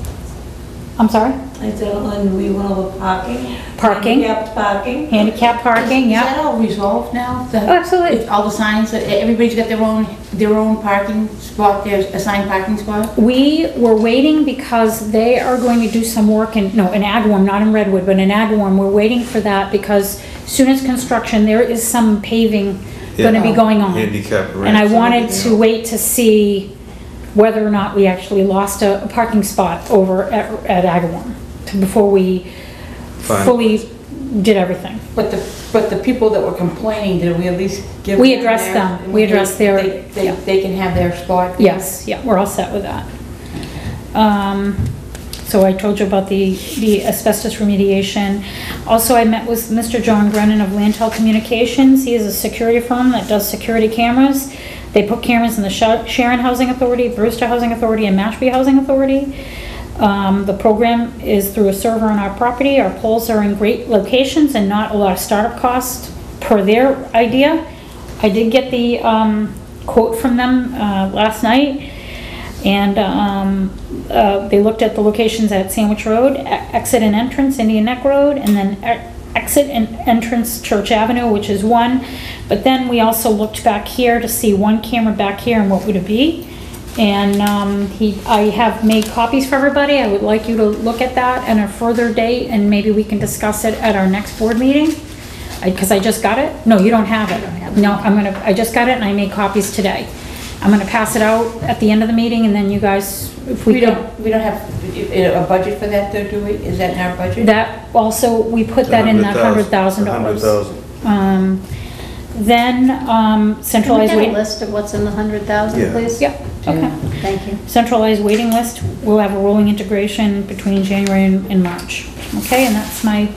I'm sorry? I said, and we went over parking. Parking. Handicapped parking. Handicap parking, Is yeah. that all resolved now? Oh, absolutely. All the signs, everybody's got their own parking spot, there's assigned parking spot? We were waiting because they are going to do some work in Agawam, not in Redwood, but in Agawam. We're waiting for that because soon as construction, there is some paving gonna be going on. Handicap And I ramps wanted everything to else. wait to see whether or not we actually lost a parking spot over at Agawam before we Fine. fully did everything. But the people that were complaining, did we at least give them? We addressed them. We addressed their- yeah. They can have their spot? Yes, yeah, we're all set with that. So I told you about the asbestos remediation. Also, I met with Mr. John Brennan of Lantel Communications. He is a security firm that does security cameras. They put cameras in the Sharon Housing Authority, Brewster Housing Authority, and Mashpee Housing Authority. The program is through a server on our property. Our poles are in great locations and not a lot of startup costs per their idea. I did get the quote from them last night, and they looked at the locations at Sandwich Road, exit and entrance Indian Neck Road, and then exit and entrance Church Avenue, which is one. But then we also looked back here to see one camera back here and what would it be. And I have made copies for everybody. I would like you to look at that at a further date, and maybe we can discuss it at our next board meeting. Because I just got it? No, you don't have it. No, I just got it and I made copies today. I'm gonna pass it out at the end of the meeting, and then you guys, if we We could. don't have a budget for that, though, do we? Is that in our budget? That also, we put that in that $100,000. $100,000. Then, Can we centralized get a waiting. list of what's in the 100,000, Yeah. please? Yep, okay. Thank you. Centralized waiting list, we'll have a rolling integration between January and March. Okay, and that's my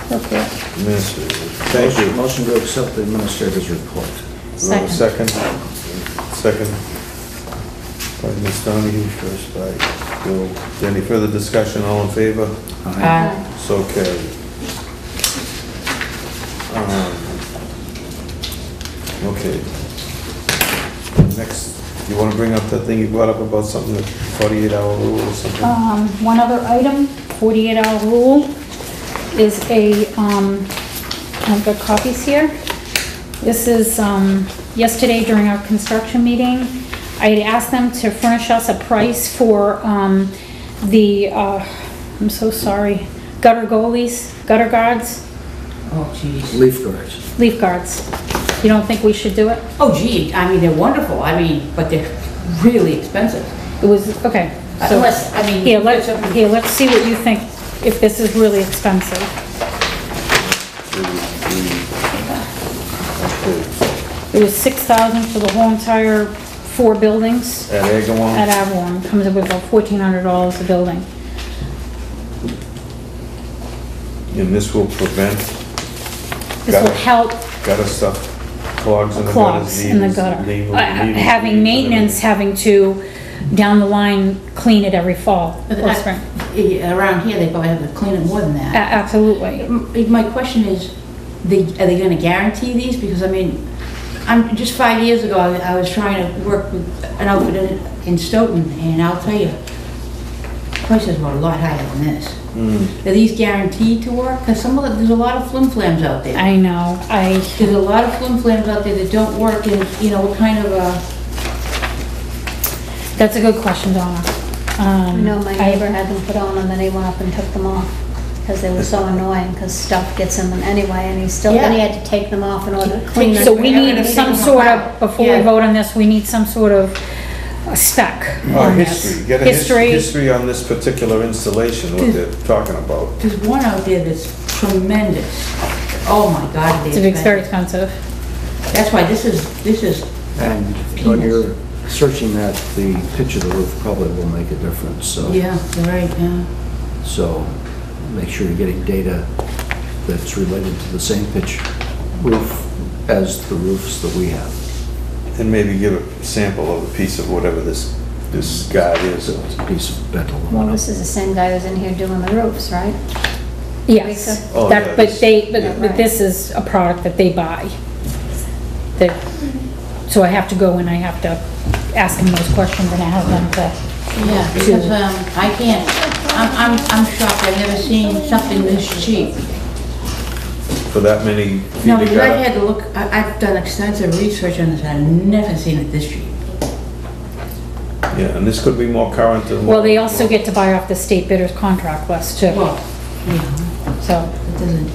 report. Administrator. Thank you. Motion to accept the administrator's report. Second. Second by Ms. Donahue, first by Bill. Any further discussion, all in favor? So carried. Okay. Next, you want to bring up that thing you brought up about something, the 48-hour rule or something? One other item, 48-hour rule, is I've got copies here. This is, yesterday during our construction meeting, I had asked them to furnish us a price for, I'm so sorry, gutter guards, Oh, geez. Leaf guards. leaf guards. You don't think we should do it? Oh, gee, I mean, they're wonderful, but they're really expensive. It was, okay. So Unless, I mean. Here, let's see what you think, if this is really expensive. It was $6,000 for the whole entire 4 buildings At Agawam? at Avalon. Comes up with about $1,400 a building. And this will prevent This will gutter- help gutter stuff, clogs in the gutters. clogs in the needles, gutter. needles, Having needles, maintenance, having to, down the line, clean it every fall or spring. Around here, they probably have to clean it more than that. Absolutely. My question is, are they gonna guarantee these? Because, I mean, just 5 years ago, I was trying to work with an outfit in Stoughton, and I'll tell you, prices were a lot higher than this. Are these guaranteed to work? Because there's a lot of flim-flams out there. I know, There's a lot of flim-flams out there that don't work, and, what kind of that's a good question, Donna. I know my neighbor had them put on and then he went up and took them off because they were so annoying because stuff gets in them anyway and then he had to take them off in order to clean them. So we need some sort of, before we Yeah. vote on this, we need some sort of a spec Or on this. history, get a history on this particular installation, what they're talking about. There's one out there that's tremendous. Oh, my God, It's they're very expensive. expensive. That's why this is, And when you're searching that, the pitch of the roof probably will make a difference, so. yeah, you're right, yeah. So make sure you're getting data that's related to the same pitch roof as the roofs that we have. And maybe give a sample of a piece of whatever this guide is. It's a piece of metal. Well, this is the same guy who's in here doing the roofs, right? Yes, Oh, yeah, but this- but this is a product that they buy. That, so I have to go and I have to ask them those questions and I have them to, Yeah, because, I can't, I'm shocked, I've never seen something this cheap. For that many feet No, of because I gutter? had to look, I've done extensive research on this, and I've never seen it this cheap. Yeah, and this could be more current than. well, they also get to buy off the state bidders contract list too. Well, yeah, So, it doesn't,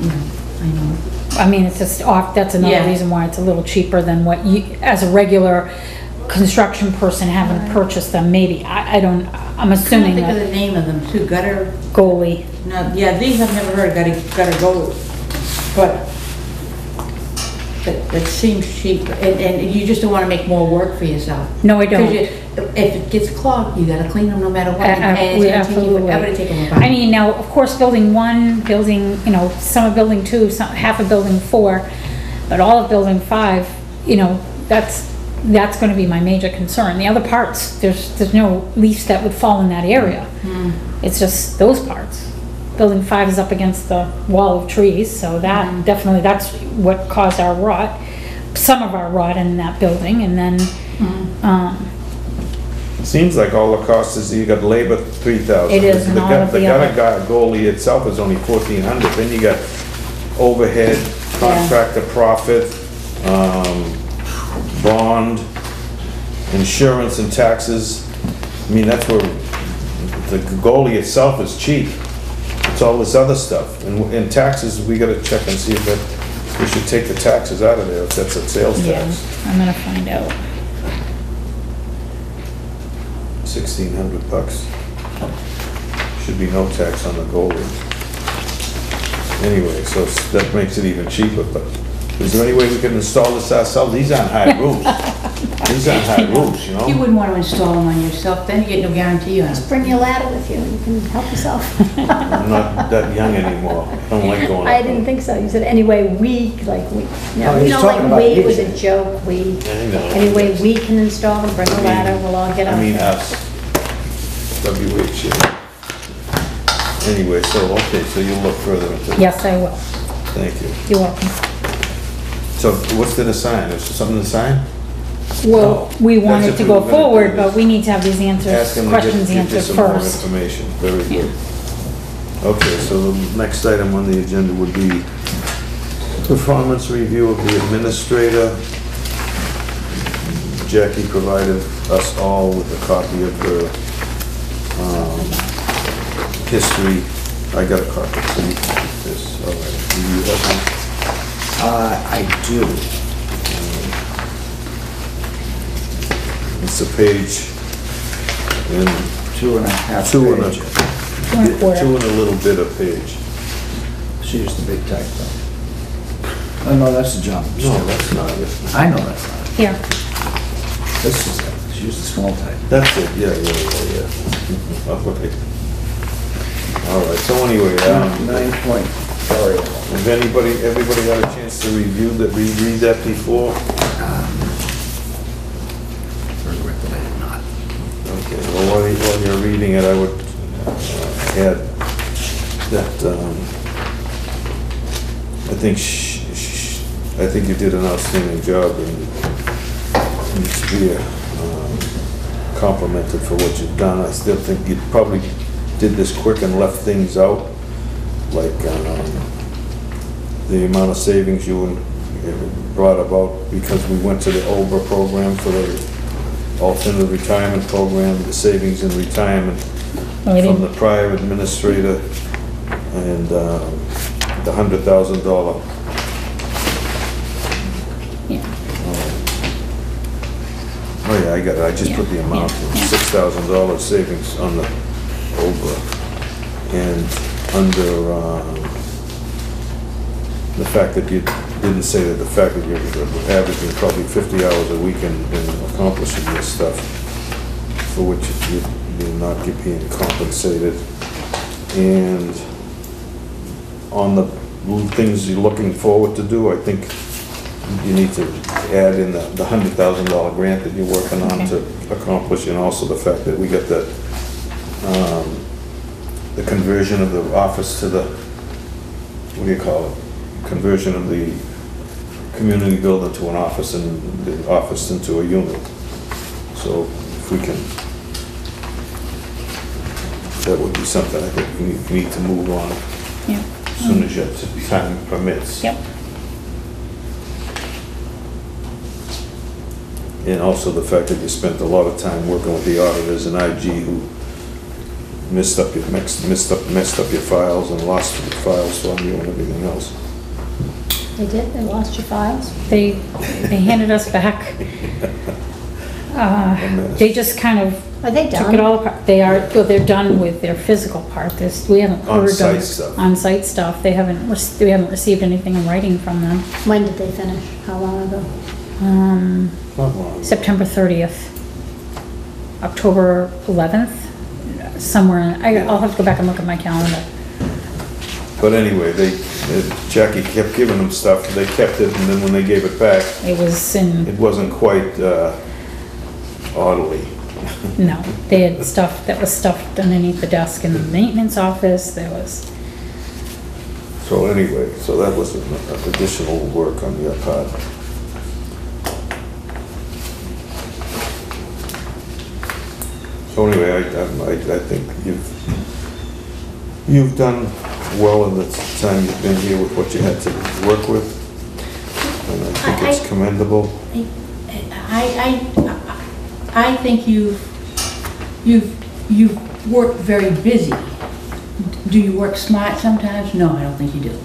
you know, I know. I mean, it's just off, that's another Yeah. reason why it's a little cheaper than what you, as a regular construction person, haven't purchased them, maybe. I don't, I'm I assuming can't think of that the name of them too, gutter, goalie. no, yeah, these I've never heard of, gutter go, but it seems cheap, and you just don't wanna make more work for yourself. No, I don't. 'Cause if it gets clogged, you gotta clean them no matter what, and it's gonna take you forever to take them apart. I mean, now, of course, building 1, building, you know, some of building 2, some, half of building 4, but all of building 5, you know, that's gonna be my major concern. The other parts, there's no leaves that would fall in that area. It's just those parts. Building 5 is up against the wall of trees, so that definitely, that's what caused our rot, some of our rot in that building, and then, Seems like all the cost is, you got labor, 3,000. It is, and all of the gutter other- goalie itself is only 1,400, then you got overhead, contractor profit, bond, insurance and taxes. I mean, that's where, the goalie itself is cheap. It's all this other stuff, and taxes, we gotta check and see if that, we should take the taxes out of there, if that's a sales yeah, tax. I'm gonna find out. 1,600 bucks. Should be no tax on the goalie. Anyway, so that makes it even cheaper, but is there any way we can install this ourselves? These aren't high roofs. These aren't high roofs, you You know? wouldn't wanna install them on yourself, then you get no guarantee on it. Just bring your ladder with you, you can help yourself. I'm not that young anymore. I don't like going up. I didn't think so. You said, anyway, we, like, we, No, no, he's you know, talking like, about we, it was you. a joke, we. I know. Anyway, we can install them, bring a ladder, we'll all get I up mean, there. us. WH. Anyway, so, okay, so you'll look further into it. Yes, I will. Thank you. You're welcome. So what's there to sign? Is there something to sign? Well, we That's wanted if to we go were gonna do forward, but this. we need to have these Ask answers, him to questions give you answered some more first. information. Very good. Okay, so the next item on the agenda would be performance review of the administrator. Jackie provided us all with a copy of her history. I got a copy, so you can keep this. All right, do you have one? I do. It's a page and 2.5 two and a, pages. 2 1/4. two and a little bit of page. She used the big type though. Oh, no, that's the job. No, that's not it. I know that's not it. Here, This is it. She used the small type. That's it, yeah. Okay. All right, so anyway, 9 point variable. if everybody got a chance to review that, reread that before? Regret that I did not. Okay, well, while you're reading it, I would add that, I think you did an outstanding job and needs to be complimented for what you've done. I still think you probably did this quick and left things out, like the amount of savings you brought about because we went to the OBRA program for the alternative retirement program, the savings in retirement Oh, we from didn't- the prior administrator, and the $100,000. yeah, Oh yeah, I got it, I just put the Yeah, amount, yeah. $6,000 savings on the OBRA. And under the fact that you didn't say that the fact that you're averaging probably 50 hours a week in accomplishing this stuff, for which you're not being compensated. And on the things you're looking forward to do, I think you need to add in the $100,000 grant that you're working on Okay. to accomplish, and also the fact that we got the conversion of the office to the, what do you call it? Conversion of the community building to an office and the office into a unit. So if we can, that would be something I think we need to move on Yeah. as soon as your time permits. Yep. And also the fact that you spent a lot of time working with the auditors and IG who messed up your files and lost your files on you and everything else. They did, they lost your files? They handed us back. They just kind of Are they took done? it all apart. Well, they're done with their physical part. We haven't heard On-site of stuff. on-site stuff. We haven't received anything in writing from them. When did they finish? How long ago? Not long. September 30th, October 11th, somewhere. I'll have to go back and look at my calendar. But anyway, Jackie kept giving them stuff, they kept it, and then when they gave it back, It was in, it wasn't quite orderly. no, they had stuff that was stuffed underneath the desk in the maintenance office. There was, So anyway, so that was an additional work on your part. So anyway, I think you've done well in the time you've been here with what you had to work with. And I think it's commendable. I think you've worked very busy. Do you work smart sometimes? No, I don't think you do.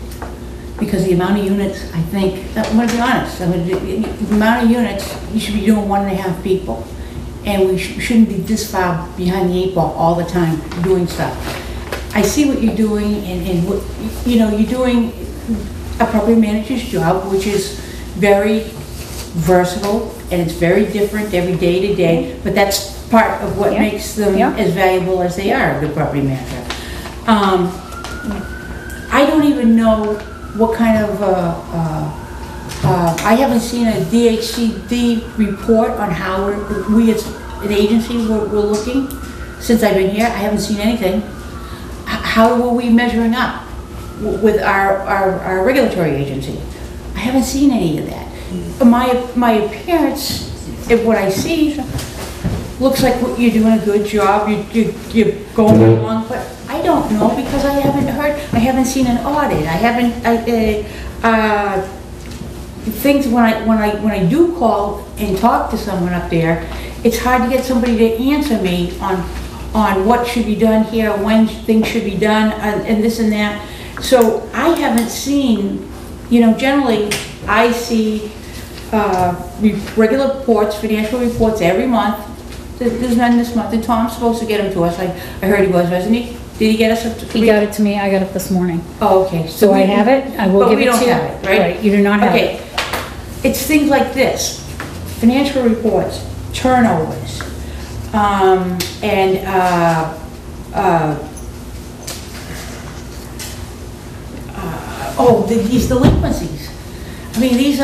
Because the amount of units, I think, I'm gonna be honest, the amount of units, you should be doing 1.5 people. And we shouldn't be this far behind the 8 ball all the time doing stuff. I see what you're doing, and what, you know, you're doing a property manager's job, which is very versatile, and it's very different every day to day, but that's part of what Yeah. makes them Yeah. as valuable as they are, the property manager. I don't even know what kind of, I haven't seen a DHCD report on how we as an agency we're looking. Since I've been here, I haven't seen anything. How are we measuring up with our regulatory agency? I haven't seen any of that. My appearance, if what I see, looks like you're doing a good job, you're going along, but I don't know because I haven't seen an audit, I haven't, things when I do call and talk to someone up there, it's hard to get somebody to answer me on what should be done here, when things should be done, and this and that. So I haven't seen, you know, generally I see regular reports, financial reports every month. There's none this month, and Tom's supposed to get them to us. I heard he was, wasn't he? Did he get us up to? he got it to me, I got it this morning. Oh, okay. So I have it, I will give it to you. But we don't have it, right? Right, you do not have Okay, it. it's things like this, financial reports, turnovers, and, these delinquencies. I mean, these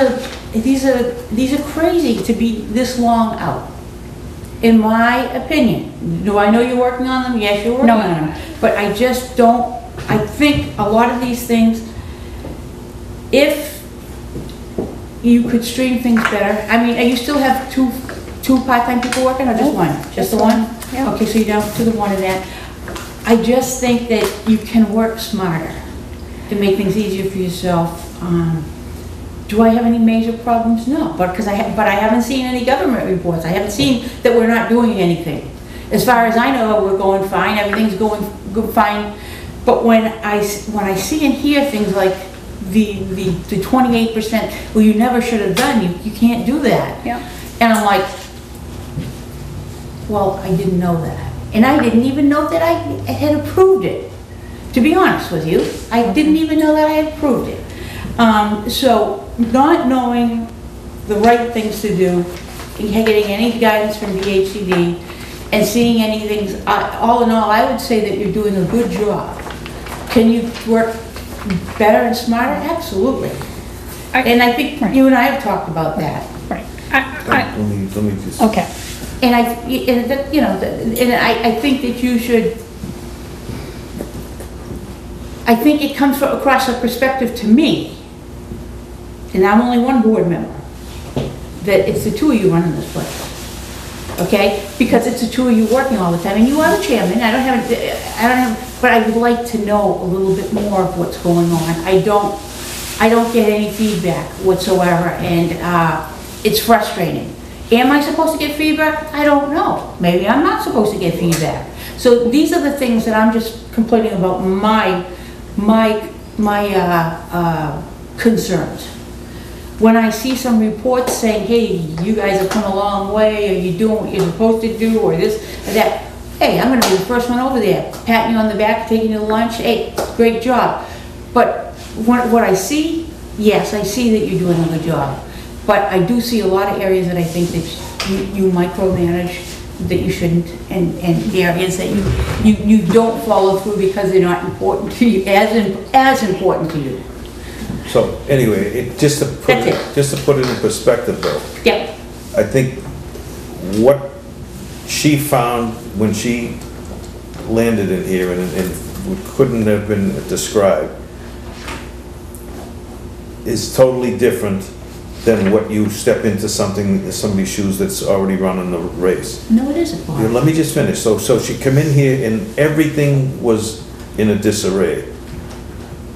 are crazy to be this long out, in my opinion. Do I know you're working on them? Yes, you're working No, on no, no. them. But I just don't, I think a lot of these things, if you could stream things better, I mean, you still have two part-time people working, or just one? Just the one? Yeah. Okay, so you're down to the one in that. I just think that you can work smarter to make things easier for yourself. Do I have any major problems? No, but I haven't seen any government reports. I haven't seen that we're not doing anything. As far as I know, we're going fine, everything's going fine. But when I see and hear things like the 28%, well, you never should have done, you can't do that. Yeah. And I'm like, well, I didn't know that. And I didn't even know that I had approved it. To be honest with you, I didn't even know that I had approved it. So not knowing the right things to do, getting any guidance from DHCD, and seeing anything, all in all, I would say that you're doing a good job. Can you work better and smarter? Absolutely. And I think Right. you and I have talked about that. Right. Let me just. Okay. And I think that you should, I think it comes across a perspective to me, and I'm only one board member, that it's the two of you running this place. Okay? Because it's the two of you working all the time, and you are the chairman, I don't have, but I would like to know a little bit more of what's going on. I don't get any feedback whatsoever, and it's frustrating. Am I supposed to get feedback? I don't know. Maybe I'm not supposed to get feedback. So these are the things that I'm just complaining about my concerns. When I see some reports saying, hey, you guys have come a long way, or you're doing what you're supposed to do, or this, or that, hey, I'm gonna be the first one over there, patting you on the back, taking you to lunch, hey, great job. But what I see, yes, I see that you're doing a good job. But I do see a lot of areas that I think that you micromanage that you shouldn't, and areas that you don't follow through because they're not important to you, as important to you. So anyway, just to put it in perspective though. Yep. I think what she found when she landed in here and couldn't have been described is totally different than what you step into somebody's shoes that's already running the race. No, it isn't, Yeah, Bob. let me just finish. So she come in here and everything was in a disarray.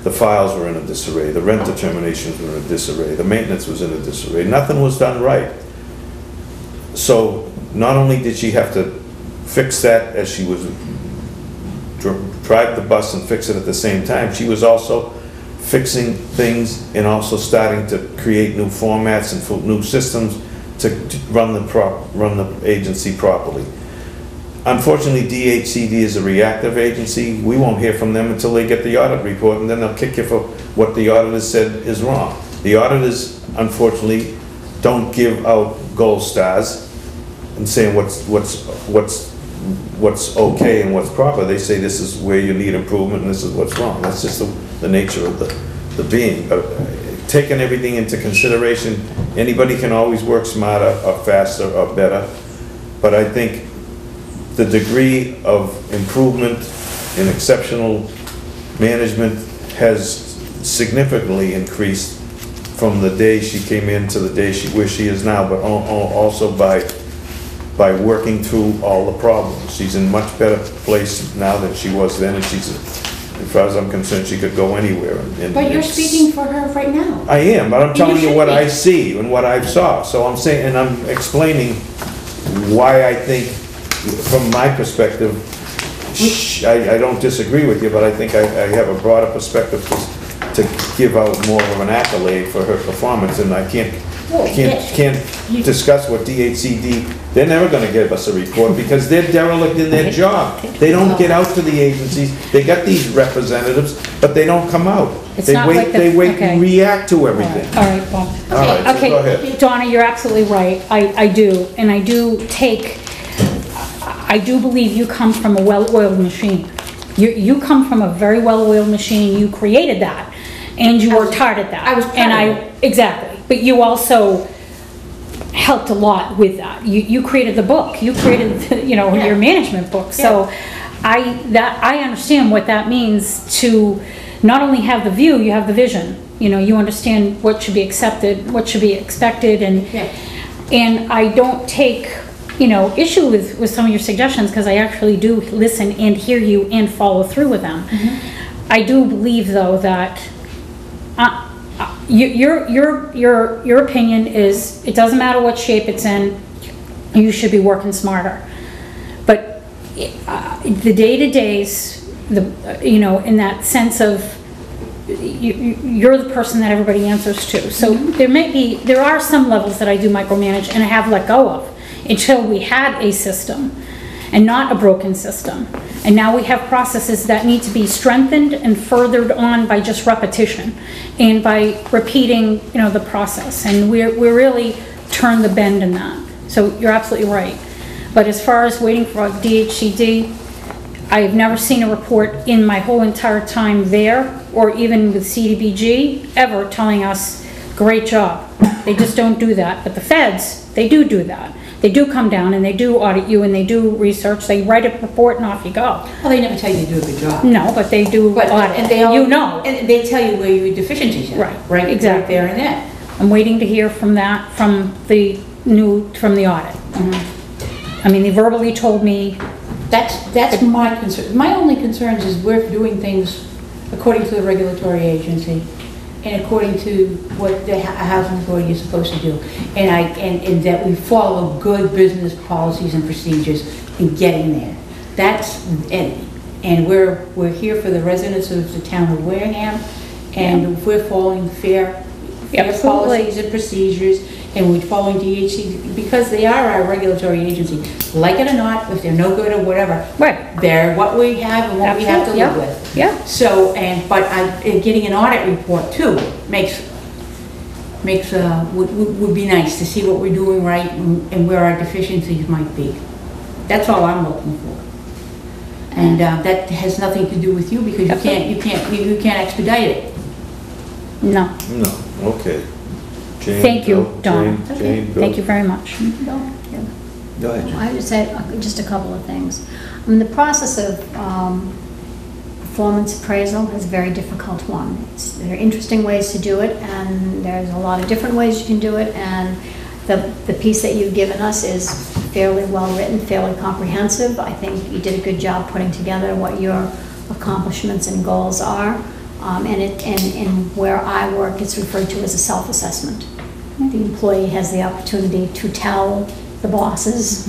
The files were in a disarray, the rent determinations were in a disarray, the maintenance was in a disarray, nothing was done right. So not only did she have to fix that as she was drive the bus and fix it at the same time, she was also fixing things and also starting to create new formats and new systems to run the agency properly. Unfortunately, DHCD is a reactive agency. We won't hear from them until they get the audit report, and then they'll kick you for what the auditors said is wrong. The auditors, unfortunately, don't give out gold stars and saying what's okay and what's proper. They say this is where you need improvement and this is what's wrong. That's just the nature of the being. But taking everything into consideration, anybody can always work smarter or faster or better. But I think the degree of improvement and exceptional management has significantly increased from the day she came in to the day where she is now, but also by working through all the problems. She's in much better place now than she was then, and she's, as far as I'm concerned, she could go anywhere. But you're speaking for her right now. I am, but I'm telling you what should be. I see and what I saw. So I'm saying, and I'm explaining why I think, from my perspective, I don't disagree with you, but I think I have a broader perspective to give out more of an accolade for her performance, and I can't discuss what DHCD, they're never gonna give us a report because they're derelict in their job. They don't get out to the agencies, they got these representatives, but they don't come out. It's They not like the- wait okay. and react to everything. All right, Bob. All right, so Okay, go ahead. Donna, you're absolutely right. I do, and I do believe you come from a well-oiled machine. You come from a very well-oiled machine, you created that, and you worked hard at that. I was proud of it. Exactly, but you also helped a lot with that. You created the book, you created, your management book, so I understand what that means to not only have the view, you have the vision. You understand what should be accepted, what should be expected, and I don't take issue with some of your suggestions because I actually do listen and hear you and follow through with them. Mm-hmm. I do believe though that your opinion is it doesn't matter what shape it's in, you should be working smarter. But the day-to-days, in that sense of you're the person that everybody answers to. So there are some levels that I do micromanage and I have let go of until we had a system and not a broken system. And now we have processes that need to be strengthened and furthered on by just repetition and by repeating, the process. And we're really turned the bend in that. So you're absolutely right. But as far as waiting for DHCD, I have never seen a report in my whole entire time there, or even with CDBG, ever telling us great job. They just don't do that. But the feds, they do that. They do come down and they do audit you and they do research. They write a report and off you go. Well, they never tell you to do a good job. No, but they do But, audit. and they all. You know. And they tell you where your deficiencies are. Right, Right exactly. there and then. I'm waiting to hear from that, from the audit. I mean, they verbally told me, That's my concern. My only concern is we're doing things according to the regulatory agency and according to what the housing authority is supposed to do. And that we follow good business policies and procedures in getting there. And we're here for the residents of the town of Wareham, and if we're following fair Absolutely. policies and procedures, and we're following DHC, because they are our regulatory agency, like it or not, if they're no good or whatever. Right. They're what we have and what we have to live Absolutely, with. yeah. So, but getting an audit report too would be nice to see what we're doing right and where our deficiencies might be. That's all I'm looking for. And that has nothing to do with you because you can't expedite it. no. No, okay. Jane, Thank you, Bill, Donna. Jane, Bill. Thank you very much. Go ahead, Jane. I would say just a couple of things. I mean, the process of performance appraisal is a very difficult one. There are interesting ways to do it, and there's a lot of different ways you can do it, and the piece that you've given us is fairly well written, fairly comprehensive. I think you did a good job putting together what your accomplishments and goals are. And where I work, it's referred to as a self-assessment. The employee has the opportunity to tell the bosses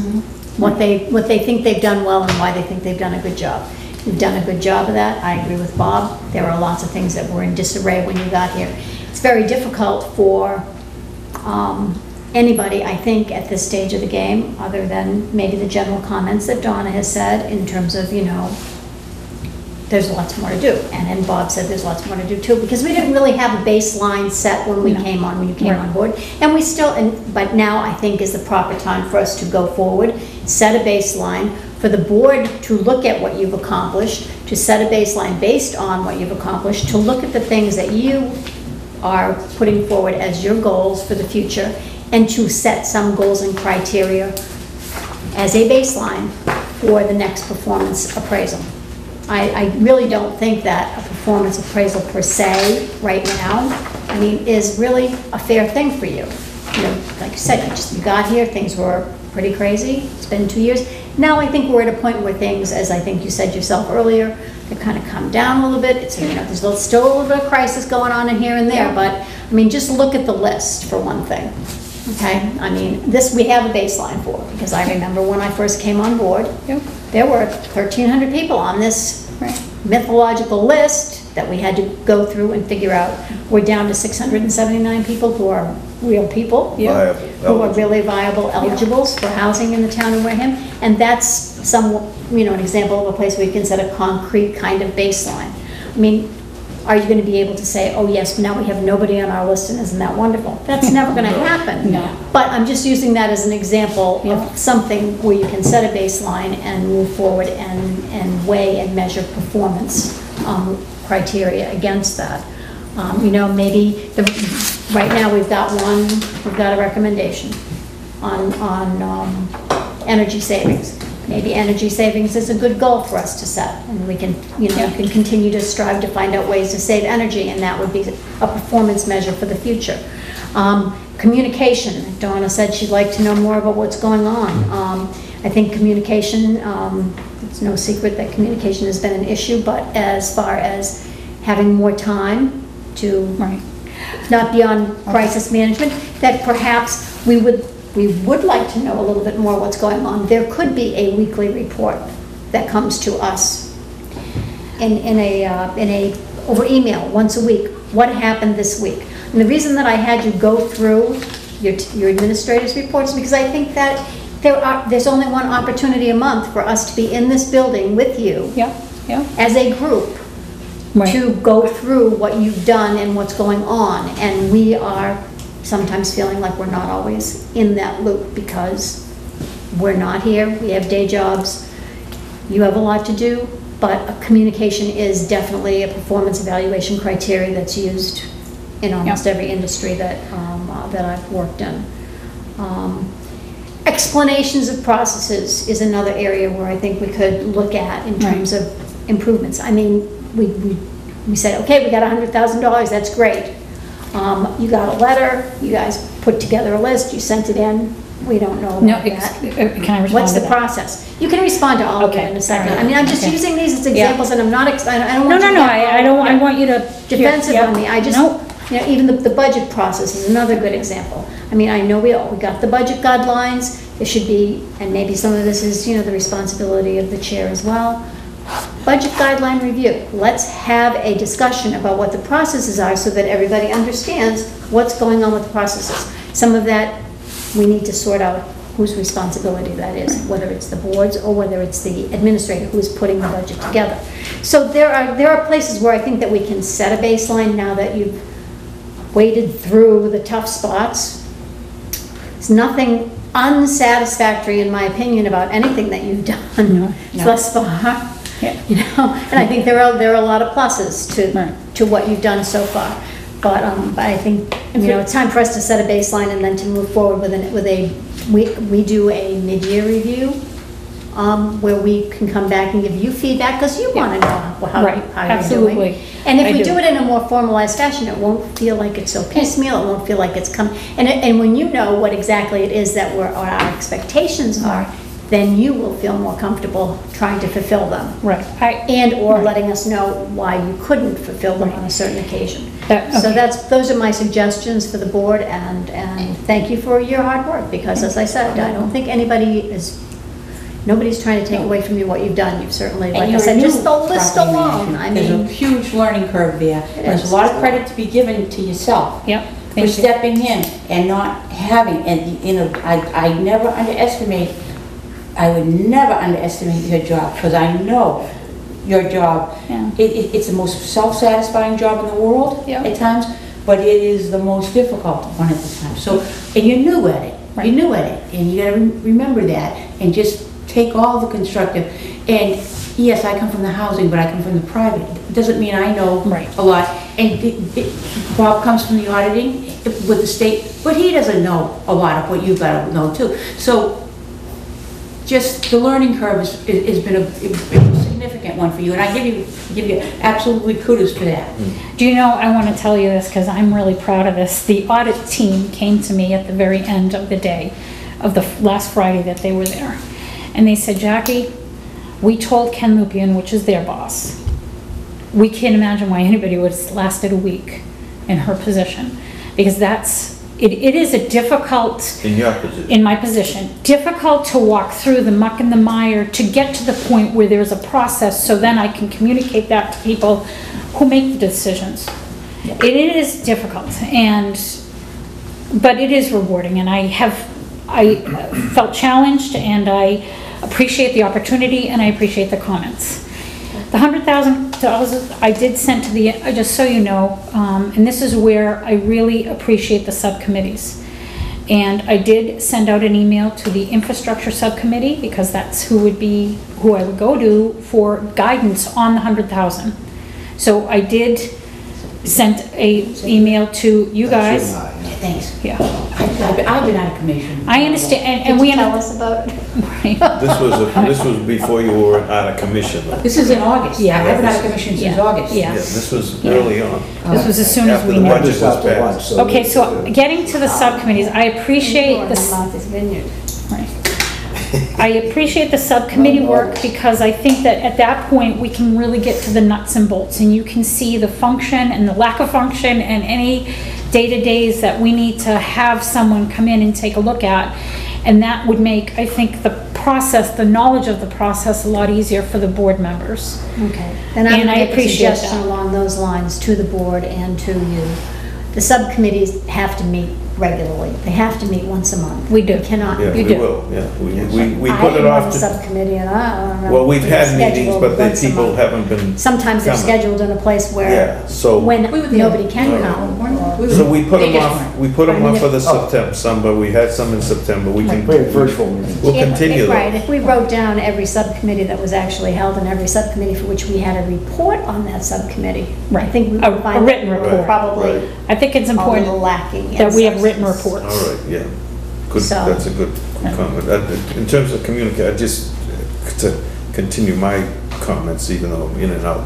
what they think they've done well and why they think they've done a good job. You've done a good job of that. I agree with Bob. There are lots of things that were in disarray when you got here. It's very difficult for anybody, I think, at this stage of the game, other than maybe the general comments that Donna has said in terms of, there's lots more to do. And then Bob said there's lots more to do too, because we didn't really have a baseline set when you came on board. And we still, but now I think is the proper time for us to go forward, set a baseline, for the board to look at what you've accomplished, to set a baseline based on what you've accomplished, to look at the things that you are putting forward as your goals for the future, and to set some goals and criteria as a baseline for the next performance appraisal. I really don't think that a performance appraisal per se, right now, is really a fair thing for you. Like you said, you got here, things were pretty crazy. It's been 2 years. Now I think we're at a point where things, as I think you said yourself earlier, they kind of come down a little bit. It's, there's still a little bit of crisis going on in here and there, but just look at the list for one thing. Okay, this we have a baseline for, because I remember when I first came on board, there were 1,300 people on this mythological list that we had to go through and figure out. We're down to 679 people who are real people, Viable, who are really viable eligibles for housing in the town of Wareham, and that's an example of a place where you can set a concrete kind of baseline. Are you going to be able to say, oh yes, now we have nobody on our list and isn't that wonderful? That's never going to happen. No. But I'm just using that as an example of something where you can set a baseline and move forward and weigh and measure performance criteria against that. Maybe right now we've got a recommendation on energy savings. Maybe energy savings is a good goal for us to set, and we can, you can continue to strive to find out ways to save energy, and that would be a performance measure for the future. Communication, Donna said she'd like to know more about what's going on. I think communication, it's no secret that communication has been an issue, but as far as having more time to not be on crisis management, that perhaps we would like to know a little bit more what's going on. There could be a weekly report that comes to us over email once a week. What happened this week? And the reason that I had you go through your administrator's reports is because I think that there's only one opportunity a month for us to be in this building with you as a group to go through what you've done and what's going on. And we are sometimes feeling like we're not always in that loop because we're not here, we have day jobs, you have a lot to do, but communication is definitely a performance evaluation criteria that's used in almost Yeah. every industry that, that I've worked in. Explanations of processes is another area where I think we could look at in terms of improvements. I mean, we said, okay, we got $100,000, that's great. You got a letter, you guys put together a list, you sent it in, we don't know No, about that. can I respond What's to the that? process? You can respond to all of Okay, it in a second. all right, I mean, I'm just okay. using these as Yeah. examples, and I'm not, I don't No, want you no, to no, get I don't, I want you to. defensive yeah, on me. I just, Nope. you know, even the budget process is another good example. I mean, I know we got the budget guidelines. There should be, and maybe some of this is, the responsibility of the chair as well. Budget guideline review. Let's have a discussion about what the processes are so that everybody understands what's going on with the processes. Some of that, we need to sort out whose responsibility that is, whether it's the board's or whether it's the administrator who's putting the budget together. So there are places where I think that we can set a baseline now that you've waded through the tough spots. There's nothing unsatisfactory, in my opinion, about anything that you've done No. thus far. Yeah. And I think there are a lot of pluses Right. to what you've done so far. But I think, it's time for us to set a baseline and then to move forward we do a mid-year review, where we can come back and give you feedback, because you want to know how Right, you're doing. absolutely. And if I we do. do it in a more formalized fashion, it won't feel like it's so piecemeal, it won't feel like it's and when you know what exactly it is that what our expectations are, then you will feel more comfortable trying to fulfill them. Right. And/or Right. letting us know why you couldn't fulfill them on a certain occasion. So okay. those are my suggestions for the board, and thank you for your hard work, because as I said, I don't think nobody's trying to take away from you what you've done. You've certainly, like I you're said, new just the list property alone, management. I There's a mean, huge learning curve there. It There's is. a lot of credit to be given to yourself. Yep, For thank you. stepping in and not having, and, I never underestimate, I would never underestimate your job, because I know your job, Yeah. it's the most self-satisfying job in the world Yeah. at times, but it is the most difficult one at the time. So, and you're new at it, Right. you're new at it, and you gotta remember that, and just take all the constructive, and yes, I come from the housing, but I come from the private. It doesn't mean I know Right. a lot. And Bob comes from the auditing with the state, but he doesn't know a lot of what you've got to know too. So just the learning curve has been a significant one for you, and I give you absolutely kudos for that. Do you know, I want to tell you this because I'm really proud of this. The audit team came to me at the very end of the day of the last Friday that they were there. And they said, Jackie, we told Ken Lupian, which is their boss, we can't imagine why anybody would have lasted a week in her position. Because it is a difficult, In your position. in my position, difficult to walk through the muck and the mire to get to the point where there's a process, so then I can communicate that to people who make the decisions. It is difficult, but it is rewarding, and I felt challenged, and I appreciate the opportunity, and I appreciate the comments. The $100,000 I did send to just so you know, and this is where I really appreciate the subcommittees. And I did send out an email to the infrastructure subcommittee, because that's who I would go to for guidance on the $100,000. So I did send a email to you guys. Thanks. Yeah, I've been out of commission. I understand, and Could we you tell us about, Right. This was before you were out of commission, though. This is in August. Yeah. I've been out of commission since Yeah. August. Yeah. Yeah, this was early on. This was as soon as After we the knew. budget was After lunch, passed. so Okay, so getting to the subcommittees, I appreciate the. Martha's Vineyard. Right. I appreciate the subcommittee work, because I think that at that point, we can really get to the nuts and bolts, and you can see the function and the lack of function and any day-to-days that we need to have someone come in and take a look at. And that would make, I think, the process, the knowledge of the process a lot easier for the board members. Okay, then I'm And I gonna make a appreciate suggestion that. along those lines to the board and to you. The subcommittees have to meet regularly. They have to meet once a month. We do. We cannot. Yeah, You we do. will, yeah. We I put it am on off the to, subcommittee and I don't know. well, we've had It's meetings, scheduled but the once a people month. haven't been. Sometimes they're coming. scheduled in a place where Yeah, so. We when were there. nobody can Right. come. So we put They them just off, weren't. we put them I mean, off for the Oh. September, we had some in September, we can. We had virtual meetings. We'll continue Right, those. if we wrote down every subcommittee that was actually held and every subcommittee for which we had a report on that subcommittee, I Right. think we A- would a find. written that we were report. Probably Right. I think it's a little important lacking. in that we have written substance. reports. All right, yeah. Good, So- that's a good comment. In terms of communicate, just to continue my comments, even though I'm in and out.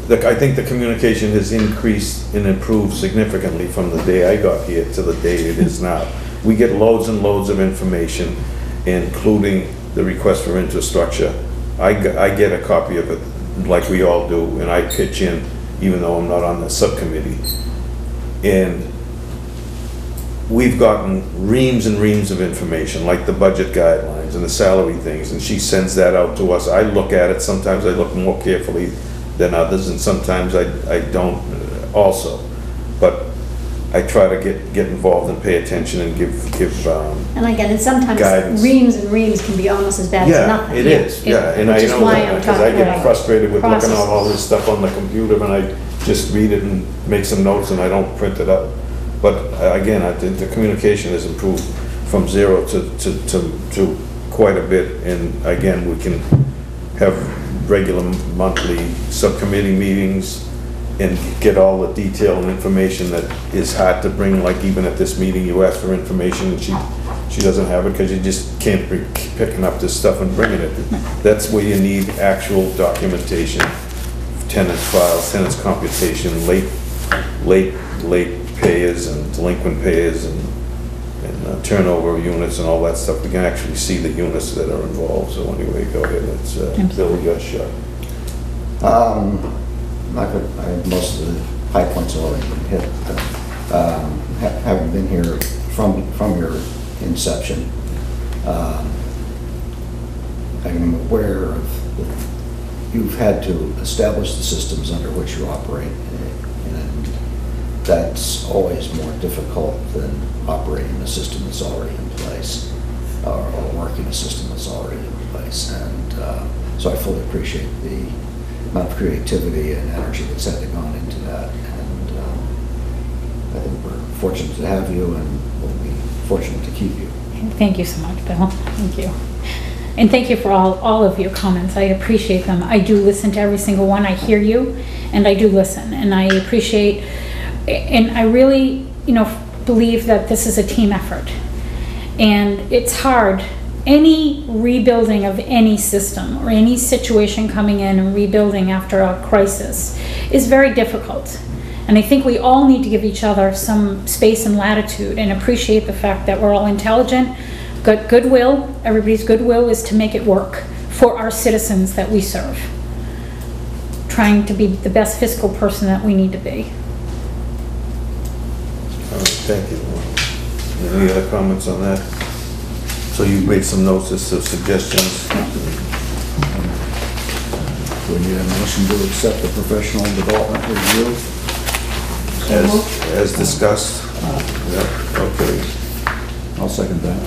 Look, I think the communication has increased and improved significantly from the day I got here to the day it is now. We get loads and loads of information, including the request for infrastructure. I get a copy of it, like we all do, and I pitch in, even though I'm not on the subcommittee. And we've gotten reams and reams of information, like the budget guidelines and the salary things, and she sends that out to us. I look at it, sometimes I look more carefully than others, and sometimes I don't also. But I try to get involved and pay attention and give And again, and sometimes Guidance. reams and reams can be almost as bad as yeah, nothing. it is, yeah, and I Which is know why that, I'm because I talking get about frustrated with looking at all processes. this stuff on the computer, and I just read it and make some notes, and I don't print it out. But again, I think the communication has improved from zero to quite a bit, and again, we can have regular monthly subcommittee meetings and get all the detail and information that is hard to bring, like even at this meeting, you ask for information, and she doesn't have it, because you just can't be picking up this stuff and bringing it. That's where you need actual documentation, tenant files, tenants computation, late payers and delinquent payers and turnover units and all that stuff. We can actually see the units that are involved, so anyway, go ahead, let's, Bill, you got shot. I have most of the high points already been hit. Having been here from your inception, I'm aware of, you've had to establish the systems under which you operate, and that's always more difficult than operating a system that's already in place, or working a system that's already in place. And so I fully appreciate the amount of creativity and energy that's had to gone into that. And I think we're fortunate to have you, and we'll be fortunate to keep you. Thank you so much, Bill. Thank you. And thank you for all of your comments. I appreciate them. I do listen to every single one. I hear you, and I do listen. And I appreciate, and I really, believe that this is a team effort. And it's hard. Any rebuilding of any system or any situation coming in and rebuilding after a crisis is very difficult. And I think we all need to give each other some space and latitude and appreciate the fact that we're all intelligent, got goodwill. Everybody's goodwill is to make it work for our citizens that we serve. Trying to be the best fiscal person that we need to be. All right, thank you. Any other comments on that? So you made some notes as to suggestions. We need a motion to accept the professional development review. As discussed. Yeah, okay. I'll second that.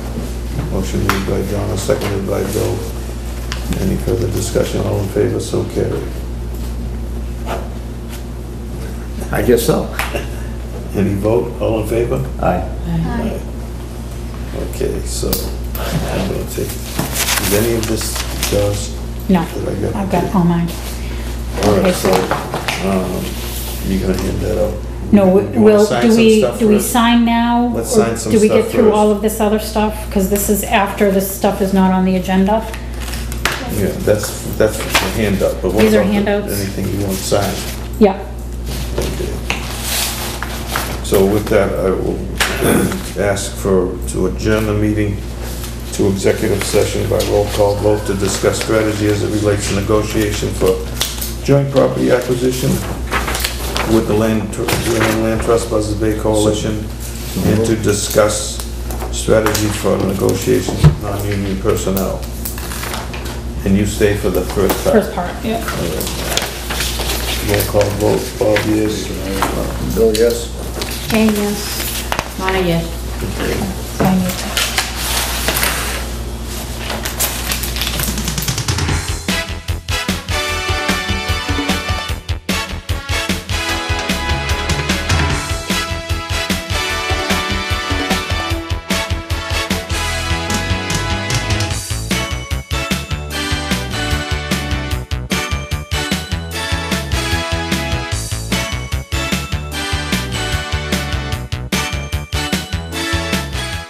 Motion made by Donna, seconded by Bill. Any further discussion? All in favor, so carried. I guess so. Any vote? All in favor? Aye. Aye. Okay, so I'm gonna take, is any of this yours? No, That I got? I've got all mine. All Okay, right, so- so, you gonna hand that out? No, You wanna will, sign do some we, stuff do we first? sign now? Let's or sign some do we stuff get through first. all of this other stuff? Because this is after this stuff is not on the agenda. Yeah, that's the handout, but what These are about handouts. anything you want signed? Yeah. Okay. So with that, I will ask to adjourn the meeting to executive session by roll call vote to discuss strategy as it relates to negotiation for joint property acquisition with the Land Trust Buzzards Bay Coalition, and to discuss strategy for negotiations with non-union personnel. And you stay for the first part. First part, yeah. Roll call vote, Bob, yes. Bill, yes? Jane, yes. Donna, yes. Agreed.